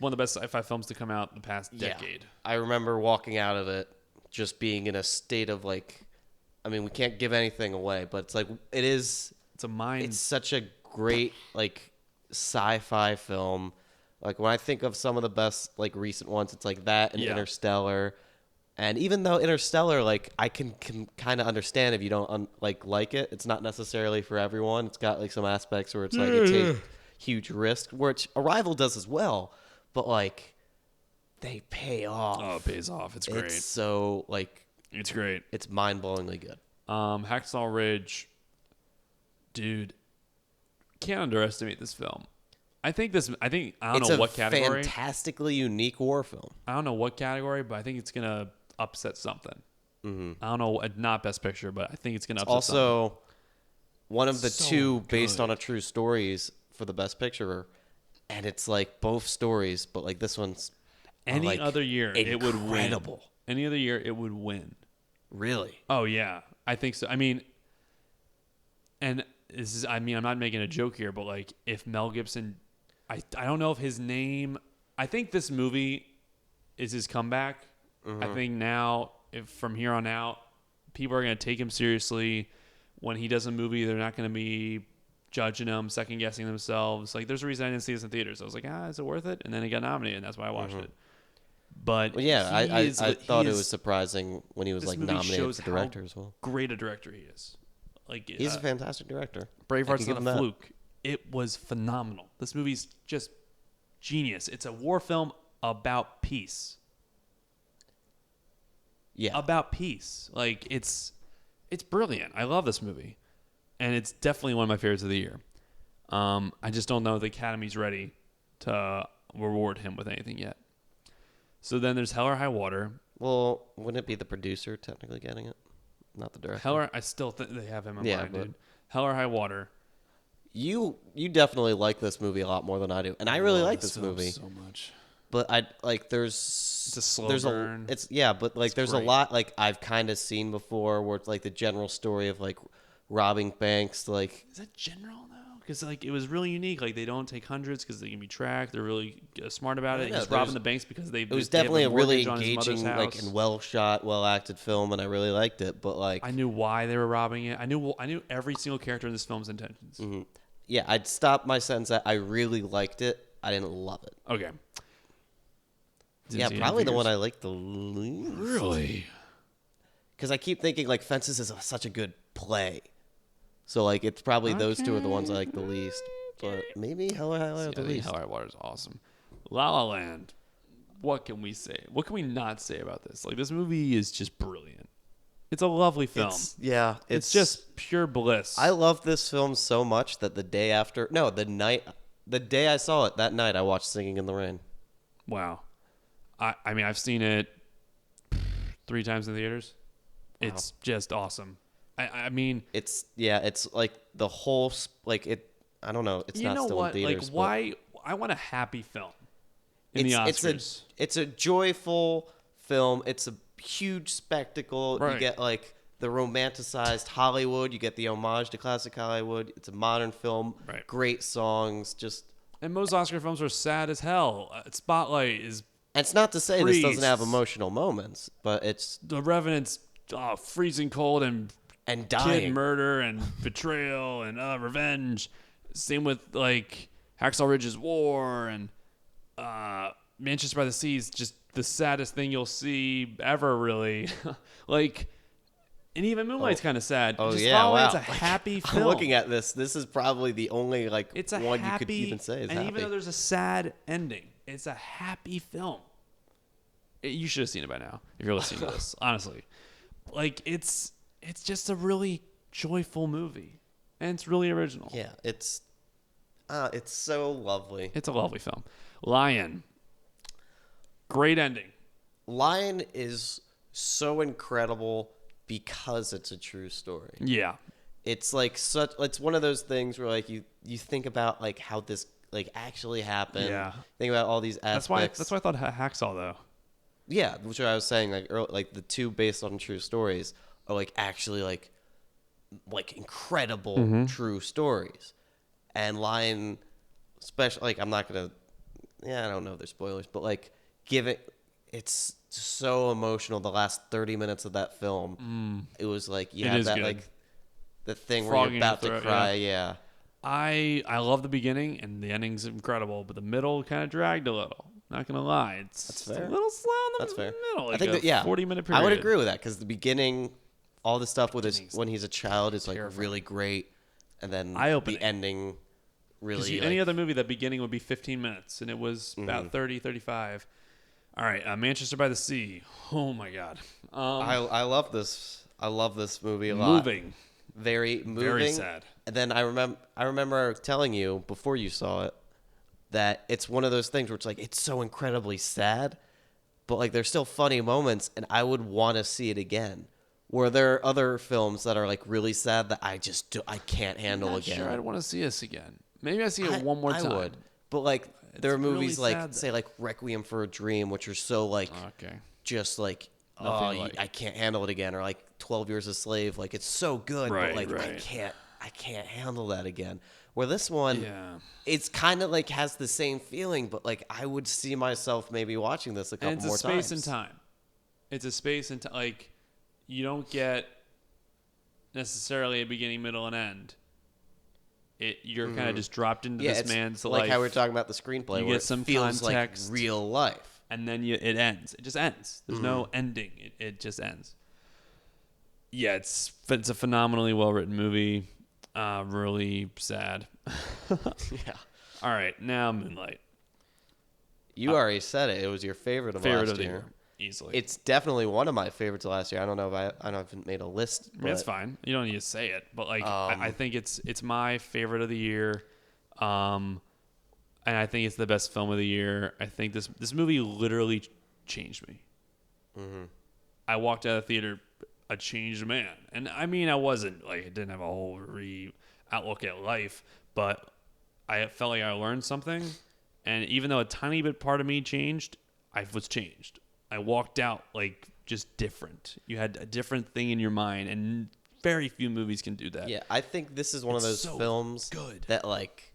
one of the best sci-fi films to come out in the past decade. I remember walking out of it just being in a state of like, I mean, we can't give anything away, but it's like it is. It's a mind. It's such a great like sci-fi film. Like when I think of some of the best like recent ones, it's like that and Yeah. Interstellar. And even though Interstellar, like I can kind of understand if you don't like it, it's not necessarily for everyone. It's got like some aspects where it's like it takes huge risk, which Arrival does as well. But like they pay off. Oh, it pays off. It's great. It's so like It's great. it's mind-blowingly good. Hacksaw Ridge, dude, can't underestimate this film. I don't It's know a what category. fantastically unique war film. I don't know what category, but I think it's gonna upset something. I don't know, not Best Picture, but I think it's gonna upset something. Also, one of the So two based good. on a true stories for the Best Picture, and it's like both stories, but like this one's Any like, other year, it would win. incredible. Any other year, it would win. Really. Oh yeah, I think so. I mean, and this is, I mean, I'm not making a joke here, but like if Mel Gibson, I don't know if his name, I think this movie is his comeback. I think now, if from here on out, people are going to take him seriously. When he does a movie, they're not going to be judging him, second guessing themselves. Like there's a reason I didn't see this in theaters. I was like, is it worth it? And then he got nominated, and that's why I watched it. But Well, yeah, I thought it he was is- surprising when he was this like movie nominated shows for director as well. how great a director he is. Like He's a fantastic director. I Braveheart's can not give a him that. fluke. It was phenomenal. This movie's just genius. It's a war film about peace. Yeah, About peace. Like it's brilliant. I love this movie, and it's definitely one of my favorites of the year. I just don't know if the Academy's ready to reward him with anything yet. So then there's Hell or High Water. well, wouldn't it be the producer technically getting it, not the director? Hell or, I still think they have him in Yeah, mind, but- dude. Hell or High Water. You definitely like this movie a lot more than I do, and I really love like this film movie. so much. But I like there's It's a slow there's burn. but like there's great. a lot like I've kind of seen before where it's like the general story of like robbing banks, like Is that general though? Because like it was really unique. Like they don't take hundreds because they can be tracked. They're really smart about it. know, He's robbing there's- the banks because it was definitely a really engaging like house. and well shot, well acted film, and I really liked it. But like I knew why they were robbing it. I knew every single character in this film's intentions. yeah, I'd stop my sentence at I really liked it. I didn't love it. Okay. Yeah, probably the one I liked the least. Really. Because I keep thinking like Fences is such a good play, so like it's probably those two are the ones I like the least. But maybe Hell or High Water the least. Hell or High Water is awesome. La La Land. What can we say? What can we not say about this? Like this movie is just brilliant. It's a lovely film. It's just pure bliss. I love this film so much that the day I saw it that night, I watched Singing in the Rain. Wow. I mean, I've seen it 3 times in theaters. Wow. It's just awesome. I mean, It's like the whole like it. I don't know. It's you not know still what? in Like, theaters. but why? I want a happy film in the Oscars. It's a joyful film. It's a huge spectacle. Right. You get like the romanticized Hollywood. You get the homage to classic Hollywood. It's a modern film. Right. Great songs. Just And most Oscar films are sad as hell. Spotlight is and it's not to say this doesn't have Priests. emotional moments, but it's The Revenant's freezing cold and and kid dying. murder and betrayal and revenge. Same with like Hacksaw Ridge's War and Manchester by the Sea is just the saddest thing you'll see ever, really. Like, and even Moonlight's kind of sad. Oh Just yeah, follow it, wow. It's a happy film. I'm looking at this. This is probably the only like It's a one happy, you could even say is and happy. even though there's a sad ending, it's a happy film. You should have seen it by now if you're listening to this. Honestly, like it's just a really joyful movie, and it's really original. Yeah, it's so lovely. It's a lovely film. Lion, great ending. Lion is so incredible because it's a true story. Yeah, It's like it's one of those things where like you think about like how this like actually happened. Yeah. Think about all these aspects. that's why I thought Hacksaw though. Yeah, which I was saying like like the two based on true stories are like actually like incredible true stories. And Lion, especially like I'm not gonna, I don't know if there's spoilers, but like it's so emotional. The last 30 minutes of that film, it was like you It had is that good. like the thing Frog where in you're your about to throat, cry. Yeah. I love the beginning and the ending's incredible, but the middle kind of dragged a little. Not gonna lie, it's fair. a little slow in the That's fair. middle. Like I think that 40-minute period. I would agree with that because the beginning, all the stuff with his Beginning's when he's a child is like terrifying. really great, and then Eye-opening. the ending really. Because any other movie, that beginning would be 15 minutes, and it was about 30, 35. All right, Manchester by the Sea. Oh my God. I love this. I love this movie a lot. Moving. Very moving. Very sad. And then I remember telling you before you saw it that it's one of those things where it's like it's so incredibly sad, but like there's still funny moments, and I would want to see it again. Were there other films that are like really sad that I can't handle I'm not again? sure I'd want to see this again. Maybe I see it one more time. I would, but like there are It's really movies like sad, say like Requiem for a Dream, which are so like Okay. just like Nothing like- I can't handle it again, or like 12 Years a Slave, like it's so good, Right, but like right. I can't handle that again. Where this one, Yeah. it's kind of like has the same feeling, but like I would see myself maybe watching this a couple And it's more a space times. and time. It's a space and time. Like, you don't get necessarily a beginning, middle, and end. You're kind of just dropped into Yeah, this it's man's like life. how we were talking about the screenplay, You where get some it feels context. like real life. And then it ends. It just ends. There's no ending. It just ends. Yeah, it's a phenomenally well written movie. Really sad. Yeah, All right, now Moonlight. you already said it. It was your favorite of last The year. year, easily. It's definitely one of my favorites of last year. I don't know if I haven't made a list. I mean, it's but- fine. You don't need to say it, but like I think it's my favorite of the year, and I think it's the best film of the year. I think this movie literally changed me. I walked out of the theater a changed man, and I mean I wasn't like I didn't have a whole outlook at life, but I felt like I learned something, and even though a tiny bit part of me changed, I was changed. I walked out like just different. You had a different thing in your mind, and very few movies can do that. Yeah, I think this is one of It's those so films good. that like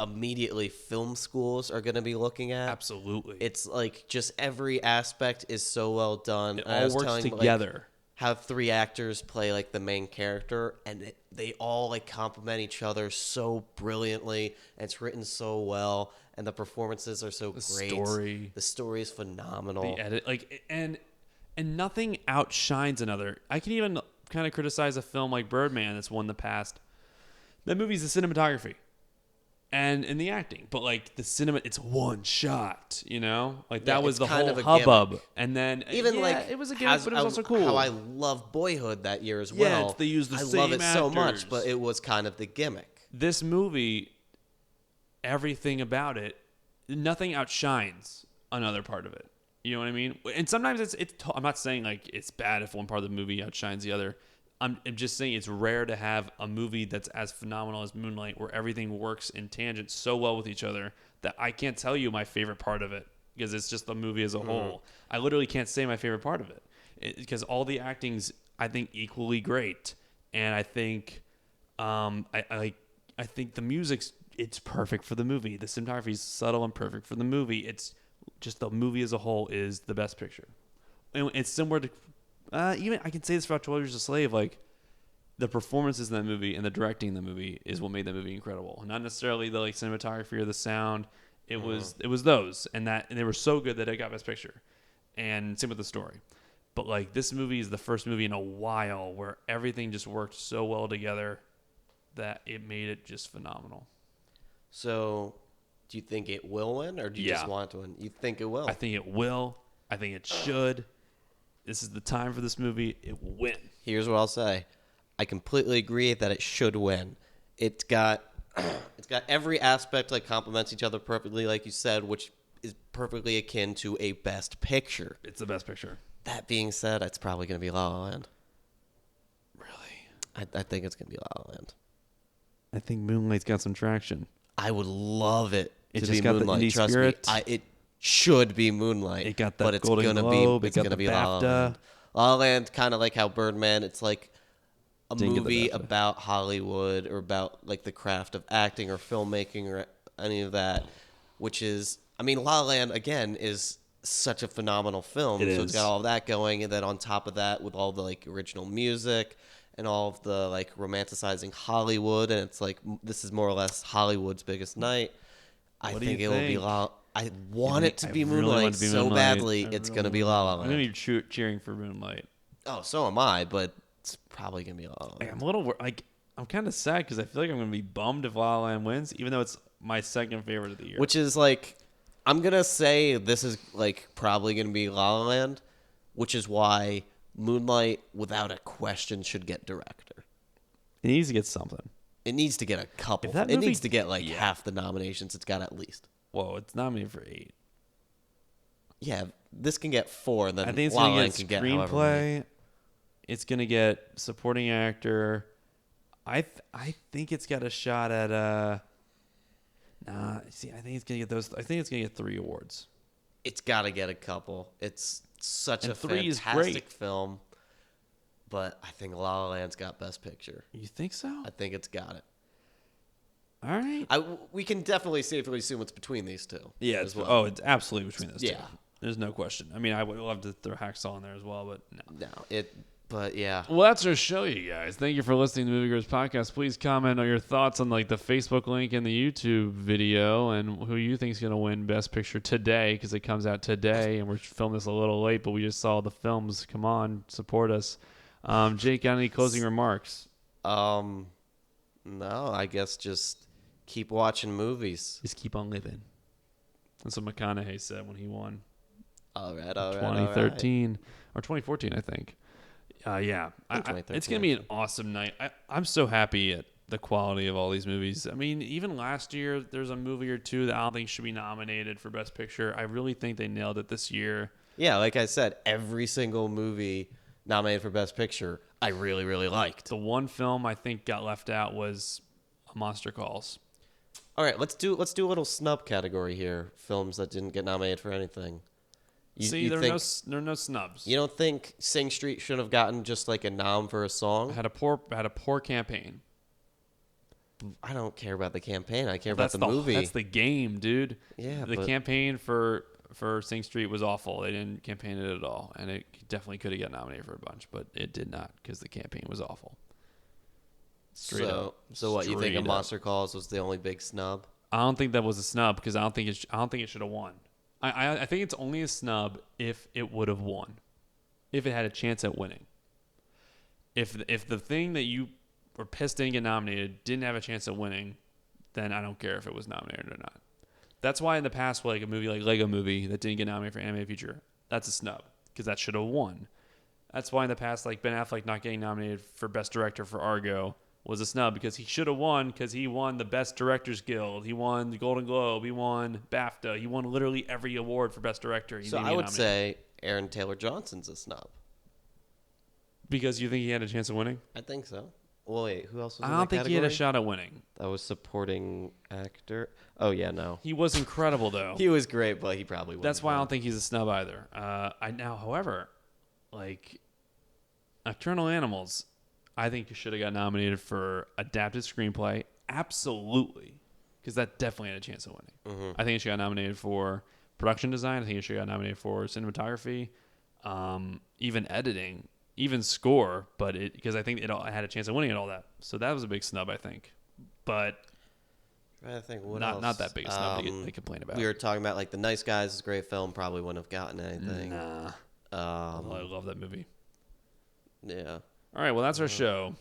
immediately film schools are going to be looking at. Absolutely. It's like just every aspect is so well done. It And I all was works telling, like, together. how 3 actors play like the main character, and they all like complement each other so brilliantly. And it's written so well, and the performances are so great. story. The story is phenomenal. The edit, like, and nothing outshines another. I can even kind of criticize a film like Birdman that's won the past. That movie's the cinematography and in the acting, but like the cinema, it's one shot. You know, like Yeah, that was it's the kind whole of a hubbub. gimmick. And then Even yeah, like it was a gimmick, but it was also cool. How I love Boyhood that year as Yeah, well. they used the I same love it so actors. much, but it was kind of the gimmick. This movie, everything about it, nothing outshines another part of it. You know what I mean? And sometimes I'm not saying like it's bad if one part of the movie outshines the other. I'm just saying it's rare to have a movie that's as phenomenal as Moonlight, where everything works in tangent so well with each other that I can't tell you my favorite part of it because it's just the movie as a whole. I literally can't say my favorite part of it because all the acting's, I think, equally great, and I think I think the music's it's perfect for the movie. The cinematography is subtle and perfect for the movie. It's just the movie as a whole is the best picture. And it's similar to even I can say this about 12 Years a Slave. Like the performances in that movie and the directing in the movie is what made that movie incredible. Not necessarily the like cinematography or the sound. It was those and they were so good that it got best picture. And same with the story. But like this movie is the first movie in a while where everything just worked so well together that it made it just phenomenal. So, do you think it will win, or do you just want it to win? You think it will? I think it will. I think it should. This is the time for this movie. It will win. Here's what I'll say. I completely agree that it should win. It's got every aspect like complements each other perfectly, like you said, which is perfectly akin to a best picture. It's the best picture. That being said, it's probably going to be La La Land. Really? I think it's going to be La La Land. I think Moonlight's got some traction. I would love it It to just be got the Moonlight. indie Trust spirit. me, it should be Moonlight. It got that but it's Golden gonna Globe. Be, It it's got gonna the be La La BAFTA. Land. La La Land, kind of like how Birdman. It's like a Didn't get the movie BAFTA. about Hollywood or about like the craft of acting or filmmaking or any of that. Which is, I mean, La La Land again is such a phenomenal film. It so is. it's got all of that going, and then on top of that, with all the like original music and all of the like romanticizing Hollywood, and it's like this is more or less Hollywood's biggest night. I What do think you it will be think? I want it to I be really Moonlight want it to be so Moonlight. badly. I It's really gonna be want La La I'm Land. gonna be cheering for Moonlight. Oh, so am I, but it's probably gonna be La La Like, Land. I'm a little like I'm kind of sad because I feel like I'm gonna be bummed if La La Land wins, even though it's my second favorite of the year. Which is like, I'm gonna say this is like probably gonna be La La Land, which is why Moonlight, without a question, should get director. it needs to get something. It needs to get a couple. If that It movie- needs to get like yeah. half the nominations it's got at least. Whoa, it's nominated for 8. Yeah, this can get 4, and then I think it's La La gonna Land get can get however many. screenplay. It's gonna get supporting actor. I think it's got a shot at Nah, see, I think it's gonna get those. I think it's gonna get 3 awards. It's got to get a couple. It's such And a 3 is fantastic great. film, but I think La La Land's got Best Picture. You think so? I think it's got it. All right. We can definitely safely assume it's between these two. Yeah. as well. Oh, it's absolutely between those two. Yeah. There's no question. I mean, I would love to throw Hacksaw in there as well, but no. No, but yeah. Well, that's our show, you guys. Thank you for listening to Movie Girls Podcast. Please comment on your thoughts on like the Facebook link and the YouTube video, and who you think is going to win Best Picture today, because it comes out today, and we're filming this a little late, but we just saw the films. Come on, support us. Jake, got any closing remarks? No, I guess just keep watching movies. Just keep on living. That's what McConaughey said when he won All right. 2013 or 2014, I think. Yeah, I think it's 2013, going to be an awesome night. I'm so happy at the quality of all these movies. I mean, even last year, there's a movie or two that I don't think should be nominated for Best Picture. I really think they nailed it this year. Yeah, like I said, every single movie nominated for Best Picture, I really, really liked. The one film I think got left out was Monster Calls. All right, let's do a little snub category here. Films that didn't get nominated for anything. See, there are no snubs. You don't think Sing Street should have gotten just like a nom for a song? Had a poor campaign. I don't care about the campaign. I care about That's the movie. That's the game, dude. Yeah, the but- campaign for Sing Street was awful. They didn't campaign it at all, and it definitely could have got nominated for a bunch, but it did not because the campaign was awful. Straight up. So what? You think Straight a up. Monster Calls was the only big snub? I don't think that was a snub because I don't think it should have won. I think it's only a snub if it would have won, if it had a chance at winning. If the thing that you were pissed didn't get nominated didn't have a chance at winning, then I don't care if it was nominated or not. That's why in the past, like a movie like Lego Movie that didn't get nominated for animated feature, that's a snub because that should have won. That's why in the past, like Ben Affleck not getting nominated for Best Director for Argo was a snub because he should have won because he won the Best Directors Guild. He won the Golden Globe. He won BAFTA. He won literally every award for Best Director. He So didn't I get would nominated. say Aaron Taylor Johnson's a snub. Because you think he had a chance of winning? I think so. Well, wait, who else was I in don't that think he had a category? shot at winning. That was supporting actor. Oh yeah, no. He was incredible though. He was great, but he probably wouldn't. That's why I have don't think he's a snub either. However, like Nocturnal Animals, I think should have got nominated for adapted screenplay. Absolutely, because that definitely had a chance of winning. I think it should have got nominated for production design. I think it should have got nominated for cinematography, even editing, even score. But because I think it had a chance of winning at all that. So that was a big snub, I think. But I think what not else? that big a snub to complain about. We were talking about like The Nice Guys is a great film. Probably wouldn't have gotten anything. Nah, I love that movie. Yeah. All right, well, that's our show.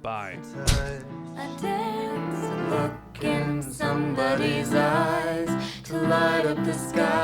Bye. A dance, look in somebody's eyes to light up the sky.